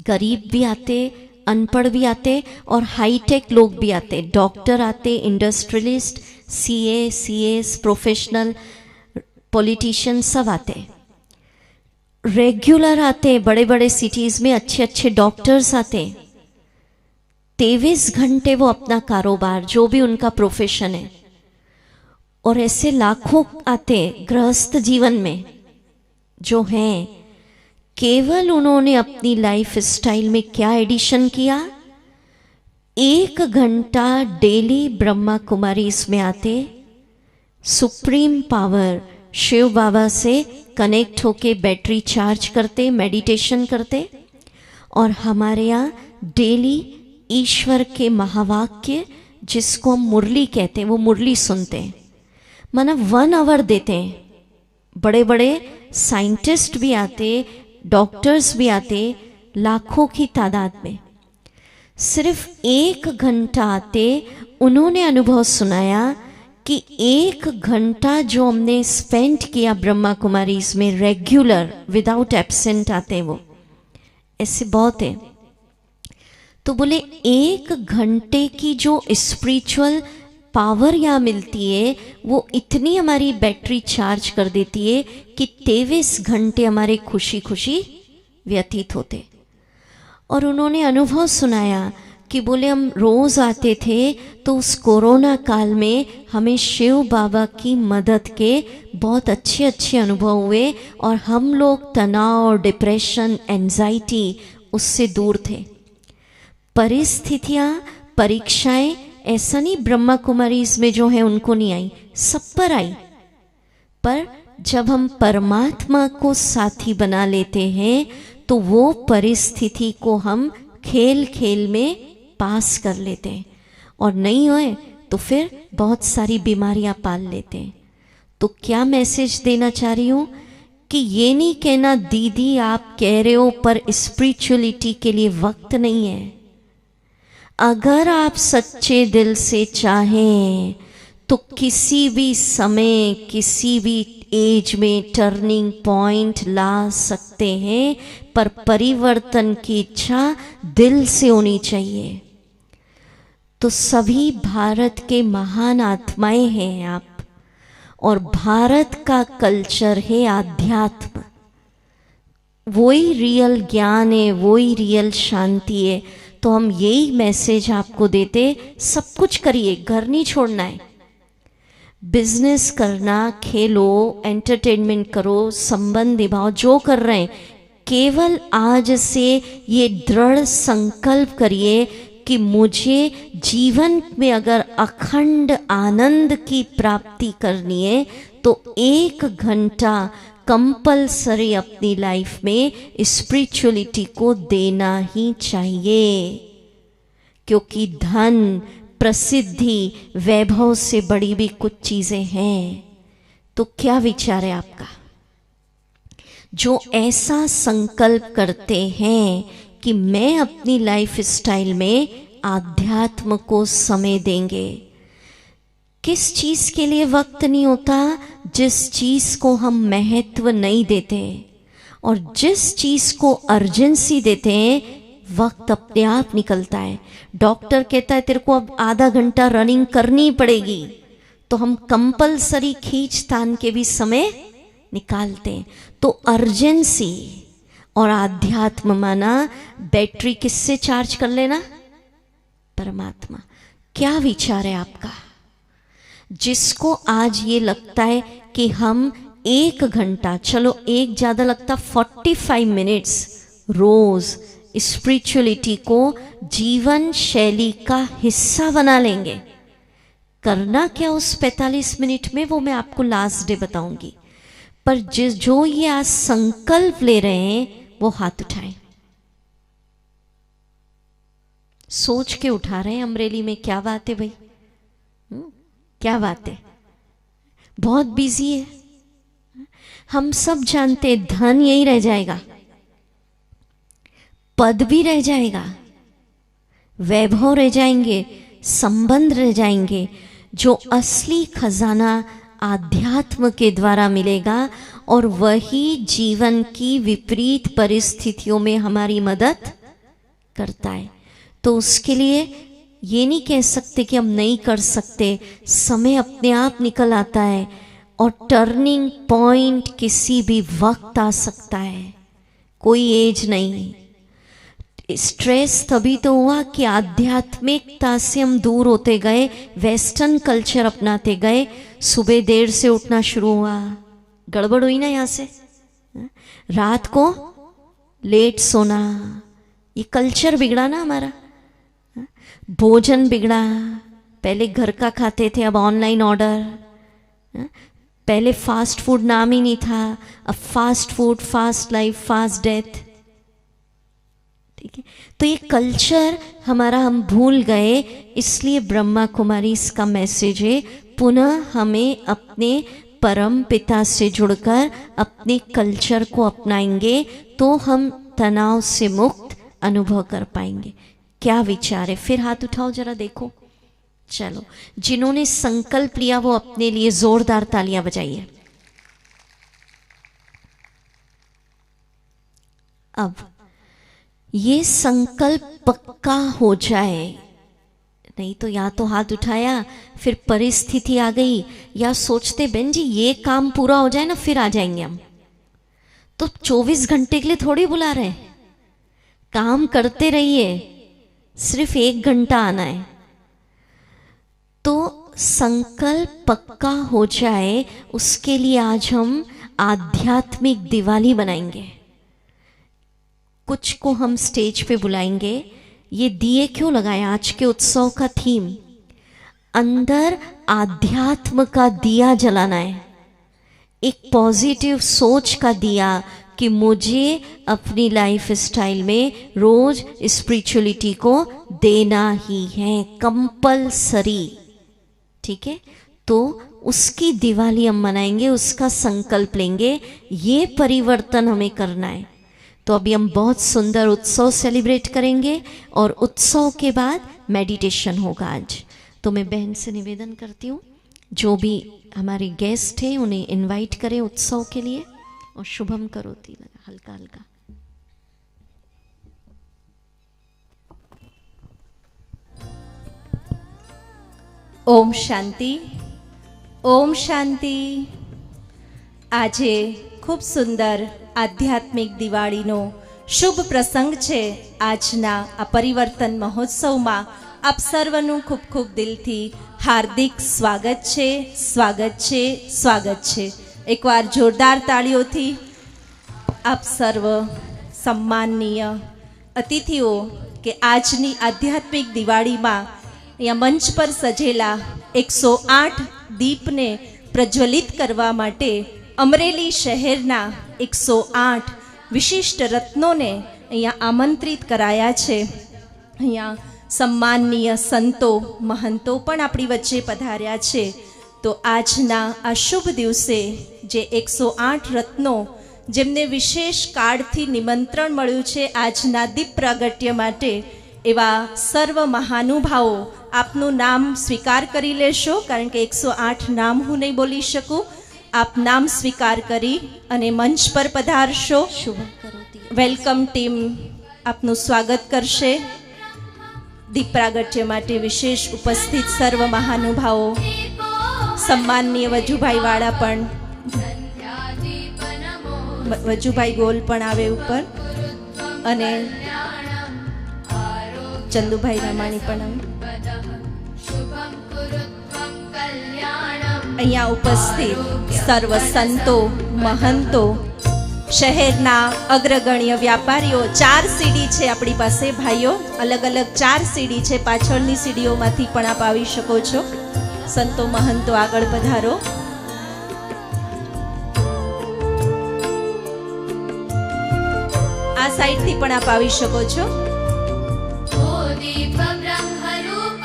गरीब भी आते, अनपढ़ भी आते और हाईटेक लोग भी आते, डॉक्टर आते, industrialist, CA, CS, professional, politician सब आते, रेगुलर आते, बड़े बड़े सिटीज़ में अच्छे अच्छे डॉक्टर्स आते। 23 घंटे वो अपना कारोबार, जो भी उनका प्रोफेशन है, और ऐसे लाखों आते गृहस्थ जीवन में जो हैं। केवल उन्होंने अपनी लाइफ स्टाइल में क्या एडिशन किया? 1 घंटा डेली ब्रह्मा कुमारी इसमें आते, सुप्रीम पावर शिव बाबा से कनेक्ट होके बैटरी चार्ज करते, मेडिटेशन करते, और हमारे यहाँ डेली ईश्वर के महावाक्य, जिसको हम मुरली कहते हैं, वो मुरली सुनते हैं। माना 1 आवर देते हैं। बड़े बड़े साइंटिस्ट भी आते, डॉक्टर्स भी आते, लाखों की तादाद में। सिर्फ 1 घंटा आते, उन्होंने अनुभव सुनाया कि 1 घंटा जो हमने स्पेंड किया ब्रह्मा कुमारी इसमें रेगुलर विदाउट एब्सेंट आते हैं वो ऐसे बहुत है। तो बोले 1 घंटे की जो स्पिरिचुअल पावर यहाँ मिलती है वो इतनी हमारी बैटरी चार्ज कर देती है कि 23 घंटे हमारे खुशी खुशी व्यतीत होते। और उन्होंने अनुभव सुनाया कि बोले हम रोज़ आते थे तो उस कोरोना काल में हमें शिव बाबा की मदद के बहुत अच्छे अच्छे अनुभव हुए और हम लोग तनाव, डिप्रेशन, एंजाइटी उससे दूर थे। परिस्थितियाँ, परीक्षाएं ऐसा नहीं ब्रह्मा कुमारीज में जो है उनको नहीं आई, सब पर आई। पर जब हम परमात्मा को साथी बना लेते हैं तो वो परिस्थिति को हम खेल खेल में पास कर लेते हैं और नहीं होए तो फिर बहुत सारी बीमारियां पाल लेते हैं। तो क्या मैसेज देना चाह रही हूँ कि ये नहीं कहना दीदी आप कह रहे हो पर स्पिरिचुअलिटी के लिए वक्त नहीं है। अगर आप सच्चे दिल से चाहें तो किसी भी समय, किसी भी एज में टर्निंग पॉइंट ला सकते हैं, पर परिवर्तन की इच्छा दिल से होनी चाहिए। तो सभी भारत के महान आत्माएं हैं आप, और भारत का कल्चर है आध्यात्म। वही रियल ज्ञान है, वही रियल शांति है। तो हम यही मैसेज आपको देते, सब कुछ करिए, घर नहीं छोड़ना है। बिजनेस करना, खेलो, एंटरटेनमेंट करो, संबंध निभाओ, जो कर रहे हैं, केवल आज से ये दृढ़ संकल्प करिए कि मुझे जीवन में अगर अखंड आनंद की प्राप्ति करनी है तो 1 घंटा कंपलसरी अपनी लाइफ में स्पिरिचुअलिटी को देना ही चाहिए। क्योंकि धन, प्रसिद्धि, वैभव से बड़ी भी कुछ चीजें हैं। तो क्या विचार है आपका? जो ऐसा संकल्प करते हैं कि मैं अपनी लाइफ स्टाइल में आध्यात्म को समय देंगे। किस चीज के लिए वक्त नहीं होता? जिस चीज को हम महत्व नहीं देते, और जिस चीज को अर्जेंसी देते हैं वक्त अपने आप निकलता है। डॉक्टर कहता है तेरे को अब आधा घंटा रनिंग करनी पड़ेगी, तो हम कंपलसरी खींच तान के भी समय निकालते हैं। तो अर्जेंसी और आध्यात्म माना बैटरी किससे चार्ज कर लेना? परमात्मा। क्या विचार है आपका? जिसको आज ये लगता है कि हम 1 घंटा, चलो एक ज़्यादा लगता 45 मिनट्स रोज स्पिरिचुअलिटी को जीवन शैली का हिस्सा बना लेंगे। करना क्या उस 45 मिनट में वो मैं आपको लास्ट डे बताऊंगी। पर जो ये आज संकल्प ले रहे हैं वो हाथ उठाएं। सोच के उठा रहे हैं अमरेली में। क्या बात है भाई, क्या बात है? बहुत बिजी है। हम सब जानते हैं धन यही रह जाएगा, पद भी रह जाएगा, वैभव रह जाएंगे, संबंध रह जाएंगे। जो असली खजाना आध्यात्म के द्वारा मिलेगा और वही जीवन की विपरीत परिस्थितियों में हमारी मदद करता है। तो उसके लिए ये नहीं कह सकते कि हम नहीं कर सकते। समय अपने आप निकल आता है और टर्निंग पॉइंट किसी भी वक्त आ सकता है, कोई एज नहीं। स्ट्रेस तभी तो हुआ कि आध्यात्मिकता से हम दूर होते गए, वेस्टर्न कल्चर अपनाते गए, सुबह देर से उठना शुरू हुआ। गड़बड़ हुई ना यहाँ से, रात को लेट सोना, ये कल्चर बिगड़ा ना हमारा। भोजन बिगड़ा, पहले घर का खाते थे, अब ऑनलाइन ऑर्डर। पहले फास्ट फूड नाम ही नहीं था, अब fast food, fast life, fast death. ठीक है, तो ये कल्चर हमारा हम भूल गए। इसलिए ब्रह्मा कुमारी इसका मैसेज है, पुनः हमें अपने परम पिता से जुड़कर अपने कल्चर को अपनाएंगे तो हम तनाव से मुक्त अनुभव कर पाएंगे। क्या विचार है? फिर हाथ उठाओ जरा, देखो चलो, जिन्होंने संकल्प लिया वो अपने लिए जोरदार तालियां बजाइए। अब ये संकल्प पक्का हो जाए, नहीं तो या तो हाथ उठाया फिर परिस्थिति आ गई, या सोचते बहन जी ये काम पूरा हो जाए ना फिर आ जाएंगे हम। तो 24 घंटे के लिए थोड़ी बुला रहे, काम करते रहिए, सिर्फ 1 घंटा आना है। तो संकल्प पक्का हो जाए, उसके लिए आज हम आध्यात्मिक दिवाली बनाएंगे। कुछ को हम स्टेज पे बुलाएंगे। ये दिए क्यों लगाए? आज के उत्सव का थीम अंदर आध्यात्म का दिया जलाना है, एक पॉजिटिव सोच का दिया कि मुझे अपनी लाइफ स्टाइल में रोज स्पिरिचुअलिटी को देना ही है, कंपलसरी। ठीक है, तो उसकी दिवाली हम मनाएंगे, उसका संकल्प लेंगे, ये परिवर्तन हमें करना है। तो अभी हम बहुत सुंदर उत्सव सेलिब्रेट करेंगे और उत्सव के बाद मेडिटेशन होगा आज। तो मैं बहन से निवेदन करती हूँ, जो भी हमारे गेस्ट हैं उन्हें इनवाइट करें उत्सव के लिए, और शुभम करोति लगा हल्का हल्का। ओम शांति, ओम शांति। આજે ખૂબ સુંદર આધ્યાત્મિક દિવાળીનો શુભ પ્રસંગ છે। આજના આ પરિવર્તન મહોત્સવમાં આપ સર્વનું ખૂબ ખૂબ દિલથી હાર્દિક સ્વાગત છે, સ્વાગત છે, સ્વાગત છે। એકવાર જોરદાર તાળીઓથી આપ સર્વ સન્માનનીય અતિથિઓ કે આજની આધ્યાત્મિક દિવાળીમાં અહીંયા મંચ પર સજેલા 108 દીપને પ્રજ્વલિત કરવા માટે અમરેલી શહેરના 108 વિશિષ્ટ રત્નોને અહીંયા આમંત્રિત કરાયા છે। અહીંયા સન્માનનીય સંતો મહંતો પણ આપણી વચ્ચે પધાર્યા છે। તો આજના આ શુભ દિવસે જે 108 રત્નો જેમને વિશેષ કાર્ડથી નિમંત્રણ મળ્યું છે આજના દીપ પ્રાગટ્ય માટે, એવા સર્વ મહાનુભાવો આપનું નામ સ્વીકાર કરી લેશો, કારણ કે 108 નામ હું નહીં બોલી શકું। आप नाम स्वीकार करी अने मंच पर पधारशो। वेलकम टीम आपनु स्वागत करशे। दीप प्रागट्य माटे विशेष उपस्थित सर्व महानुभावो, सम्माननीय वजूभाई वाड़ा पण, वजूभाई गोल पण आवे ऊपर, अने चंदुभाई रामाणी पण आवे। અહીંયા ઉપસ્થિત સર્વ સંતો મહંતો, શહેરના અગ્રગણ્ય વ્યાપારીઓ, 4 સીડી છે આપણી પાસે ભાઈઓ, અલગ અલગ 4 સીડી છે, પાછળની સીડીઓમાંથી પણ આપ આવી શકો છો। સંતો મહંતો આગળ પધારો। આ સાઈડથી પણ આપ આવી શકો છો।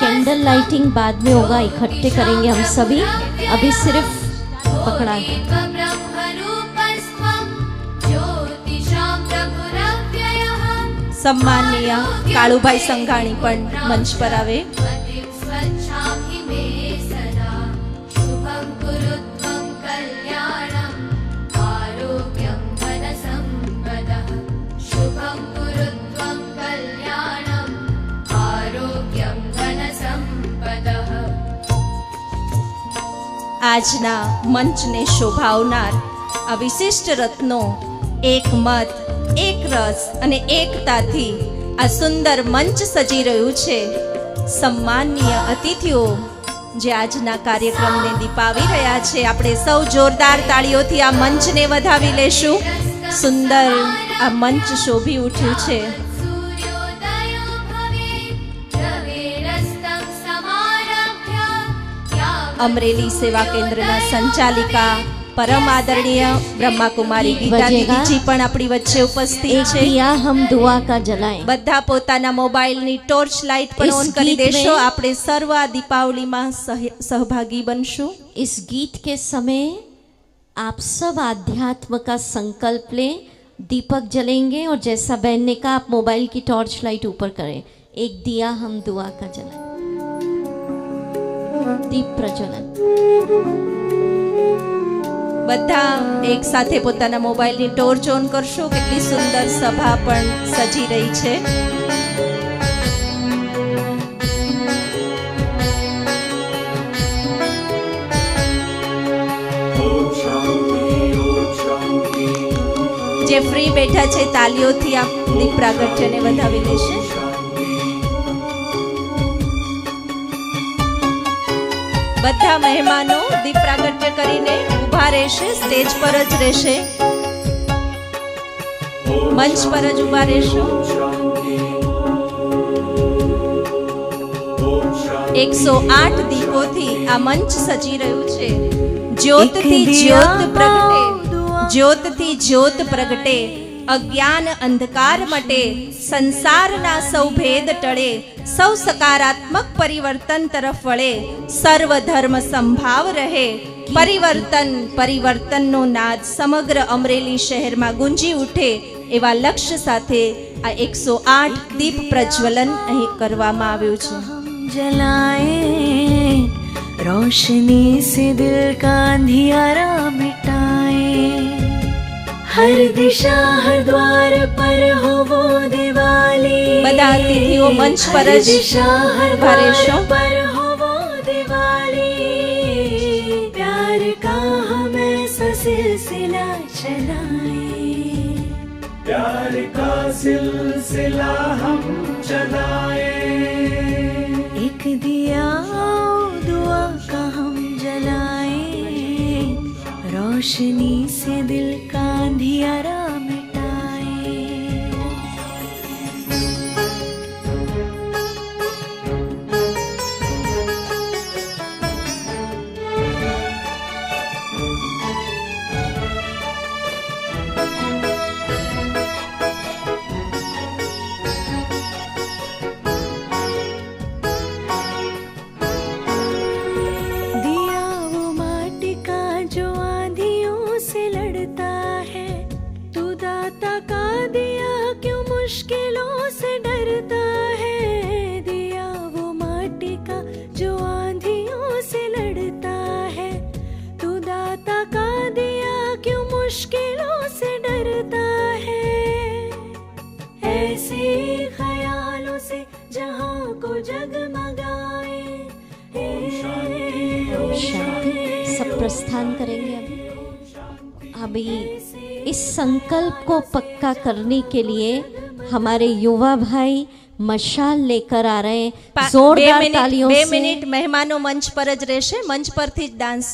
कैंडल लाइटिंग बाद में होगा, इकट्ठे करेंगे हम सभी, अभी सिर्फ पकड़ा है। सम्माननीय काळुभाई संघाणी पण मंच पर आवे। આજના મંચને શોભાવનાર આ વિશિષ્ટ રત્નો એક મત, એક રસ અને એકતાથી આ સુંદર મંચ સજી રહ્યું છે। સન્માનનીય અતિથિઓ જે આજના કાર્યક્રમને દીપાવી રહ્યા છે, આપણે સૌ જોરદાર તાળીઓથી આ મંચને વધાવી લેશું। સુંદર આ મંચ શોભી ઉઠ્યું છે। अमरेली सेवा केंद्रना संचालिका परम आदरणीय ब्रह्माकुमारी गीता दीदी जी पण अपनी वच्चे उपस्थित छे। दिया हम दुआ का जलाएं। बधा पोताना मोबाइल नी टॉर्च लाइट पण ऑन करी देशो। आपणे सर्व आ दीपावली में सहभागी बनशु। इस गीत के समय आप सब आध्यात्म का संकल्प लें, दीपक जलेंगे और जैसा बहन ने कहा आप मोबाइल की टॉर्च लाइट ऊपर करें। एक दिया हम दुआ का जलाएं। દીપ પ્રજ્વલન. બધા એક સાથે પોતાના મોબાઈલની ટોર્ચ ઓન કરશો. કેટલી સુંદર સભા પણ સજી રહી છે. જે ફ્રી બેઠા છે તાલીઓથી આ દીપ પ્રાગટ્યને વધાવી લેશે. બધા મહેમાનો દીપ પ્રાગટ્ય કરીને ઊભા રહેશે. સ્ટેજ પર જ રહેશે, મંચ પર જ ઊભા રહેશો. 108 દીપોથી આ મંચ સજી રહ્યું છે. જ્યોતથી જ્યોત પ્રગટે, જ્યોતથી જ્યોત પ્રગટે, અજ્ઞાન અંધકાર મટે, સંસારના સૌ ભેદ ટળે, સૌ સકારાત્મક પરિવર્તન તરફ વળે, સર્વ ધર્મ સંભાવ રહે. પરિવર્તન, પરિવર્તનનો નાદ સમગ્ર અમરેલી શહેરમાં ગુંજી ઉઠે એવા લક્ષ્ય સાથે આ 108 દીપ પ્રજ્વલન અહીં કરવામાં આવ્યું છે. जलाए रोशनी से दिल का अंधियारा मिटाए, हर दिशा हर द्वार पर हो वो दिवाली. બધા અતિથિઓ મંચ પર જ ઊભા રહેશો. पर हो वो दिवाली, प्यार का हम ऐसा सिलसिला चलाए, प्यार का सिलसिला हम चलाए. एक दिया दुआ का हम जलाए, रोशनी से दिल का अंधियारा मिटाए. मुश्किलों से डरता है, दिया वो माटी का जो आंधियों से लड़ता है, तू दाता का दिया क्यों मुश्किलों से डरता है, ऐसे ख्यालों से जहां को जगमगाए. शांति. सब प्रस्थान करेंगे अभी. इस संकल्प को पक्का करने के लिए हमारे युवा भाई मशाल लेकर आ रहे हैं. जोरदार तालियों से. 2 મિનિટ મહેમાનો મંચ પર જ રહેશે. મંચ પરથી જ ડાન્સ,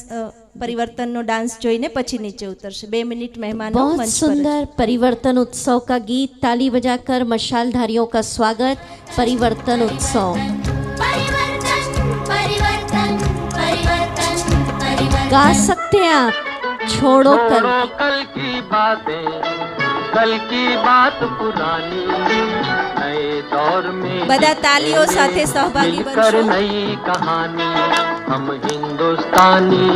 પરિવર્તનનો ડાન્સ જોઈને પછી નીચે ઉતરશે. 2 મિનિટ મહેમાનો बहुत મંચ પર. सुंदर परिवर्तन उत्सव का गीत. ताली बजाकर मशालधारियों का स्वागत. परिवर्तन उत्सव. गा सकते हैं आप. छोड़ो कल की बातें, कल की बात पुरानी, नए दौर में બધા તાલીઓ સાથે સહભાગી कर બનશો. नई कहानी. हम हिंदुस्तानी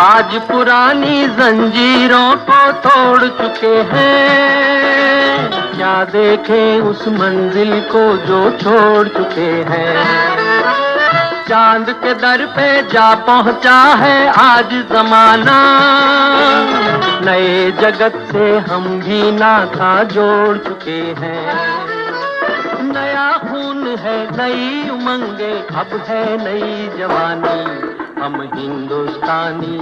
आज पुरानी जंजीरों को तोड़ चुके हैं. क्या देखें उस मंजिल को जो छोड़ चुके हैं. चांद के दर पे जा पहुंचा है आज जमाना, नए जगत से हम भी नाता जोड़ चुके हैं. नया खून है, नई उमंगे, अब है नई जवानी. हम हिंदुस्तानी.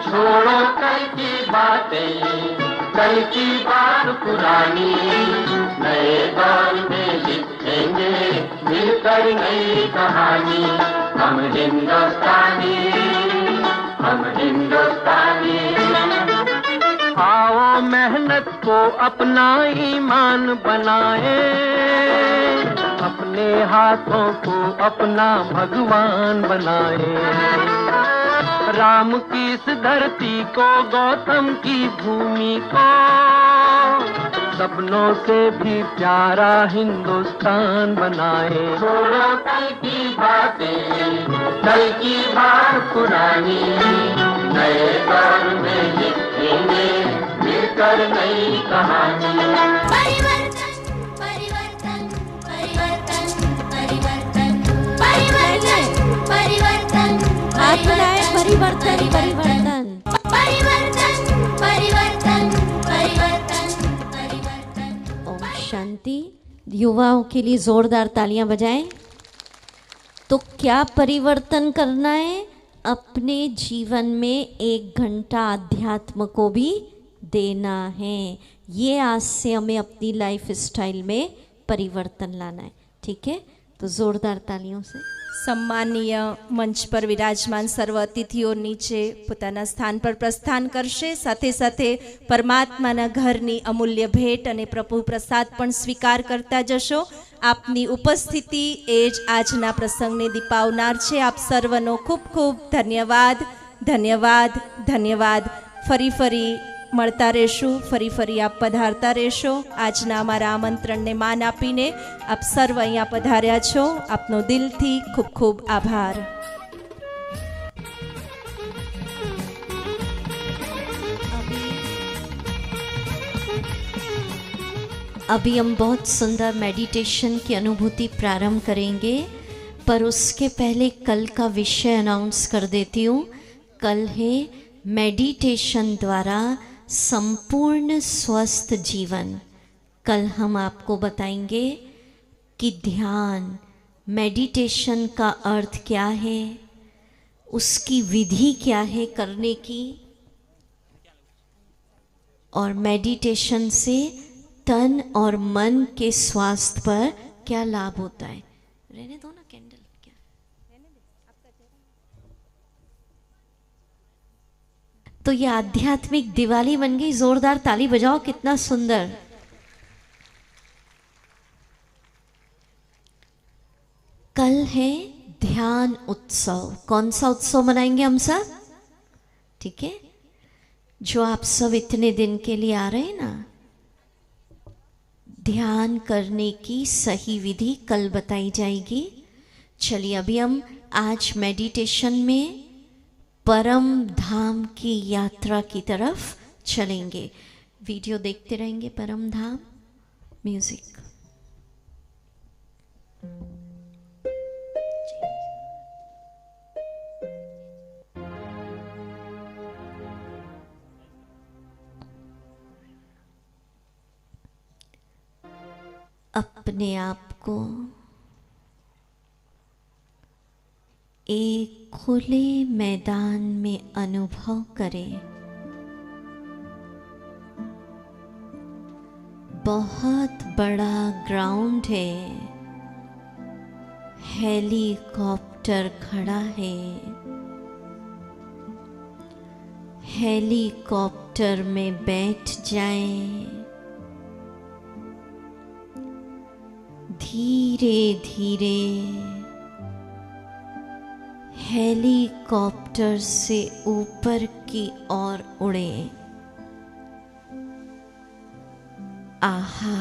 छोड़ो कल की बातें, कल की बात पुरानी, नए दौर में लिखेंगे मिलकर नई कहानी. हम हिंदुस्तानी. आओ मेहनत को अपना ईमान बनाए, अपने हाथों को अपना भगवान बनाए. राम की इस धरती को, गौतम की भूमि को, सपनों से भी प्यारा हिंदुस्तान बनाए. छोड़ो कल की बातें, कल की बात पुरानी, नए दौर में लिखेंगे मिलकर नई कहानी. परिवर्तन परिवर्तन परिवर्तन युवाओं के लिए जोरदार तालियां बजाएं। तो क्या परिवर्तन करना है? अपने जीवन में 1 घंटा अध्यात्म को भी देना है। ये आज से हमें अपनी लाइफ स्टाइल में परिवर्तन लाना है। ठीक है, तो जोरदार तालियों से सम्मानीय મંચ પર વિરાજમાન સર્વ અતિથિઓ નીચે પોતાના સ્થાન પર પ્રસ્થાન કરશે. સાથે સાથે પરમાત્માના ઘરની અમૂલ્ય ભેટ અને પ્રભુ પ્રસાદ પણ સ્વીકાર કરતા જશો. આપની ઉપસ્થિતિ એ જ આજના પ્રસંગને દીપાવનાર છે. આપ સર્વનો ખૂબ ખૂબ ધન્યવાદ, ધન્યવાદ, ધન્યવાદ. ફરી મળતા રહેશું, ફરી આપ પધારતા રહેશો. આજના અમારા આમંત્રણને માન આપીને આપ સર્વ અહીંયા પધાર્યા છો. આપનો દિલથી ખૂબ ખૂબ આભાર. अभी हम बहुत सुंदर मेडिटेशन की अनुभूति प्रारंभ करेंगे, पर उसके पहले कल का विषय अनाउंस कर देती हूँ. कल है मेडिटेशन द्वारा संपूर्ण स्वस्थ जीवन. कल हम आपको बताएंगे कि ध्यान, मेडिटेशन का अर्थ क्या है, उसकी विधि क्या है करने की, और मेडिटेशन से तन और मन के स्वास्थ्य पर क्या लाभ होता है. रहने दो ना कैंडल. क्या तो ये आध्यात्मिक दिवाली बन गई. जोरदार ताली बजाओ, कितना सुंदर. कल है ध्यान उत्सव. कौन सा उत्सव मनाएंगे हम सब? ठीक है, जो आप सब इतने दिन के लिए आ रहे हैं ना, ध्यान करने की सही विधि कल बताई जाएगी. चलिए अभी हम आज मेडिटेशन में परम धाम की यात्रा की तरफ चलेंगे. वीडियो देखते रहेंगे. परम धाम म्यूजिक. अपने आप को एक खुले मैदान में अनुभव करें. बहुत बड़ा ग्राउंड है. हेलीकॉप्टर खड़ा है. हेलीकॉप्टर में बैठ जाएं. धीरे धीरे हेलीकॉप्टर से ऊपर की ओर उड़े. आहा,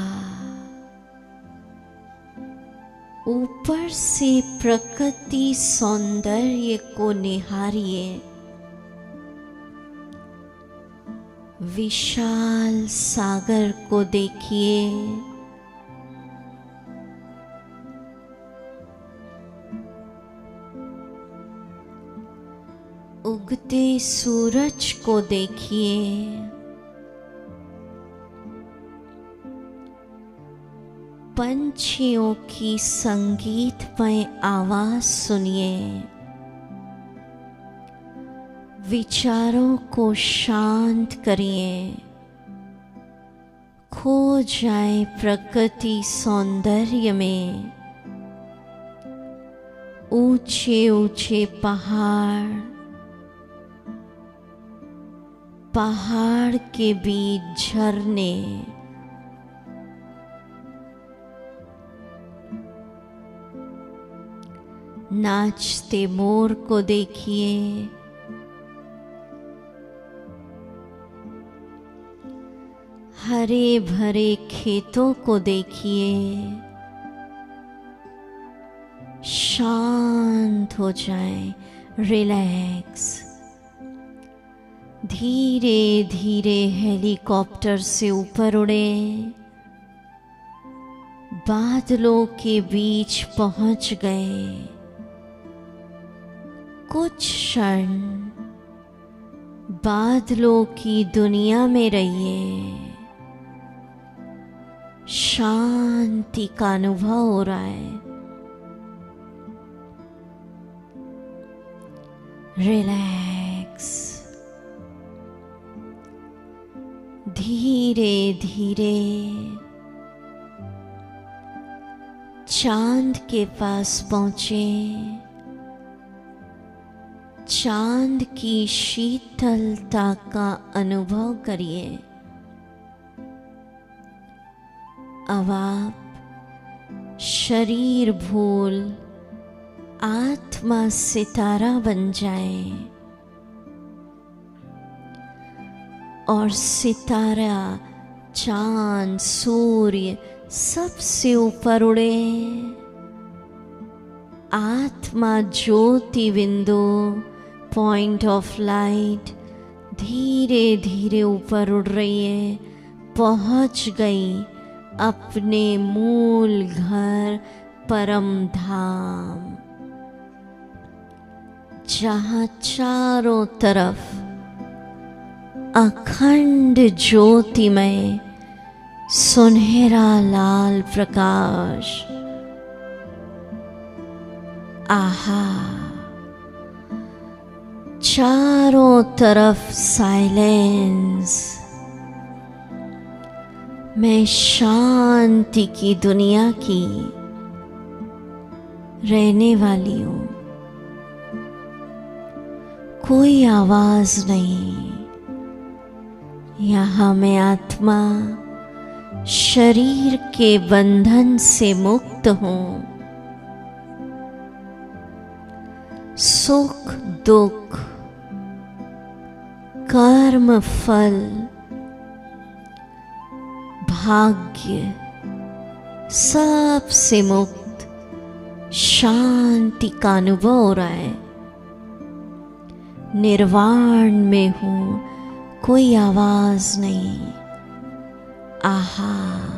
ऊपर से प्रकृति सौंदर्य को निहारिए. विशाल सागर को देखिए. उगते सूरज को देखिए. पंछियों की संगीतमय आवाज सुनिए. विचारों को शांत करिए. खो जाए प्रकृति सौंदर्य में. ऊंचे ऊंचे पहाड़, पहाड़ के बीच झरने, नाचते मोर को देखिए. हरे भरे खेतों को देखिए. शांत हो जाए, रिलैक्स. धीरे धीरे हेलीकॉप्टर से ऊपर उड़े. बादलों के बीच पहुंच गए. कुछ क्षण बादलों की दुनिया में रहिए. शांति का अनुभव हो रहा है। रिलैक्स। धीरे धीरे चांद के पास पहुंचे। चांद की शीतलता का अनुभव करिए। अब आप शरीर भूल आत्मा सितारा बन जाए और सितारा चांद सूर्य सबसे ऊपर उड़े। आत्मा ज्योति बिंदु पॉइंट ऑफ लाइट धीरे धीरे ऊपर उड़ रही है, पहुंच गई अपने मूल घर परम धाम, जहां चारों तरफ अखंड ज्योतिमय सुनहरा लाल प्रकाश। आहा, चारों तरफ साइलेंस। मैं शांति की दुनिया की रहने वाली हूं। कोई आवाज नहीं। यहां मैं आत्मा शरीर के बंधन से मुक्त हूं। सुख दुख कर्म फल भाग्य सब से मुक्त शांति का अनुभव हो रहा है। निर्वाण में हूं, कोई आवाज नहीं। आहा,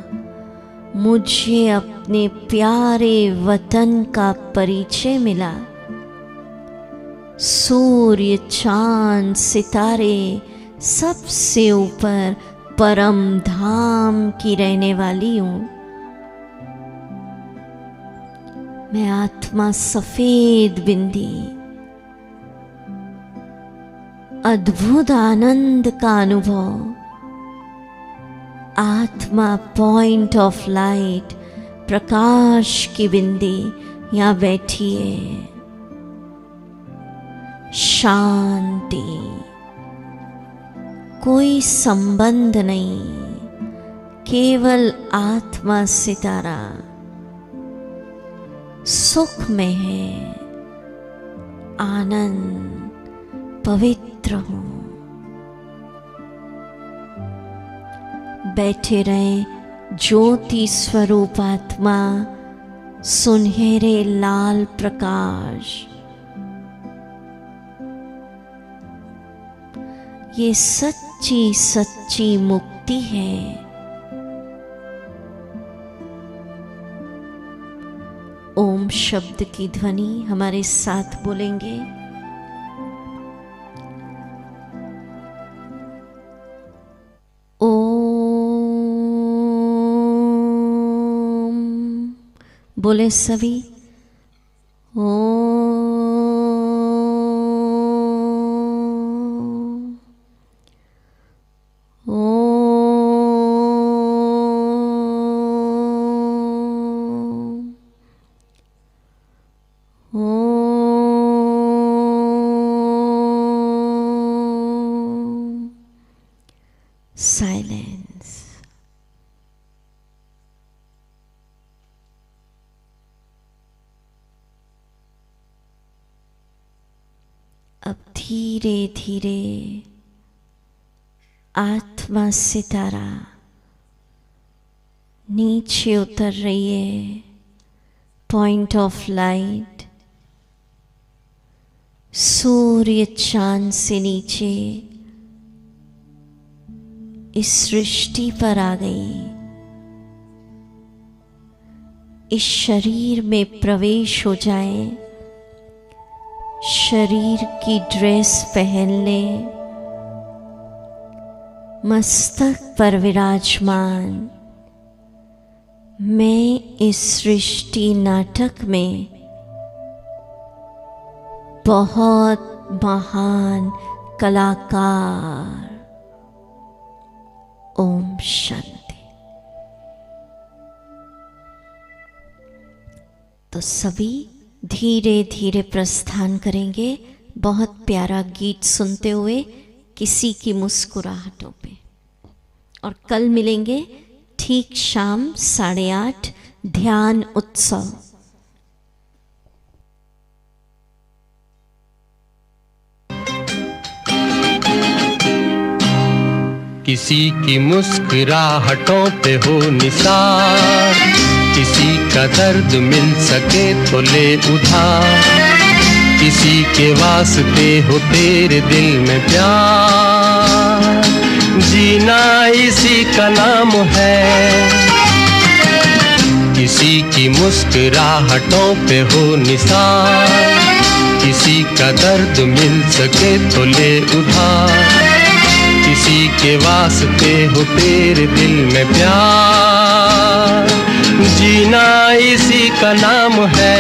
मुझे अपने प्यारे वतन का परिचय मिला। सूर्य चांद सितारे सबसे ऊपर परम धाम की रहने वाली हूं। मैं आत्मा सफेद बिंदी अद्भुत आनंद का अनुभव। आत्मा पॉइंट ऑफ लाइट प्रकाश की बिंदी यहां बैठी है। शांति, कोई संबंध नहीं, केवल आत्मा सितारा सुख में है। आनंद, पवित्र हूं। बैठे रहे ज्योति स्वरूप आत्मा, सुनहरे लाल प्रकाश। ये सच्ची सच्ची मुक्ति है। ओम शब्द की ध्वनि हमारे साथ बोलेंगे। बोले सभी ओम। साइलेंस। अब धीरे धीरे आत्मा सितारा नीचे उतर रही है। पॉइंट ऑफ लाइट सूर्य चांद से नीचे इस सृष्टि पर आ गई। इस शरीर में प्रवेश हो जाए। शरीर की ड्रेस पहन ले। मस्तक पर विराजमान मैं इस सृष्टि नाटक में बहुत महान कलाकार। ओम शांति। तो सभी धीरे धीरे प्रस्थान करेंगे, बहुत प्यारा गीत सुनते हुए, किसी की मुस्कुराहटों पे। और कल मिलेंगे ठीक शाम 8:30 ध्यान उत्सव। किसी की मुस्कुराहटों पे हो निसार, किसी का दर्द मिल सके तो ले उधार, किसी के वास्ते हो तेरे दिल में प्यार, जीना इसी का नाम है। किसी की मुस्कुराहटों पे हो निसार, किसी का दर्द मिल सके तो ले उधार, किसी के वास्ते हो तेरे दिल में प्यार, जीना इसी का नाम है।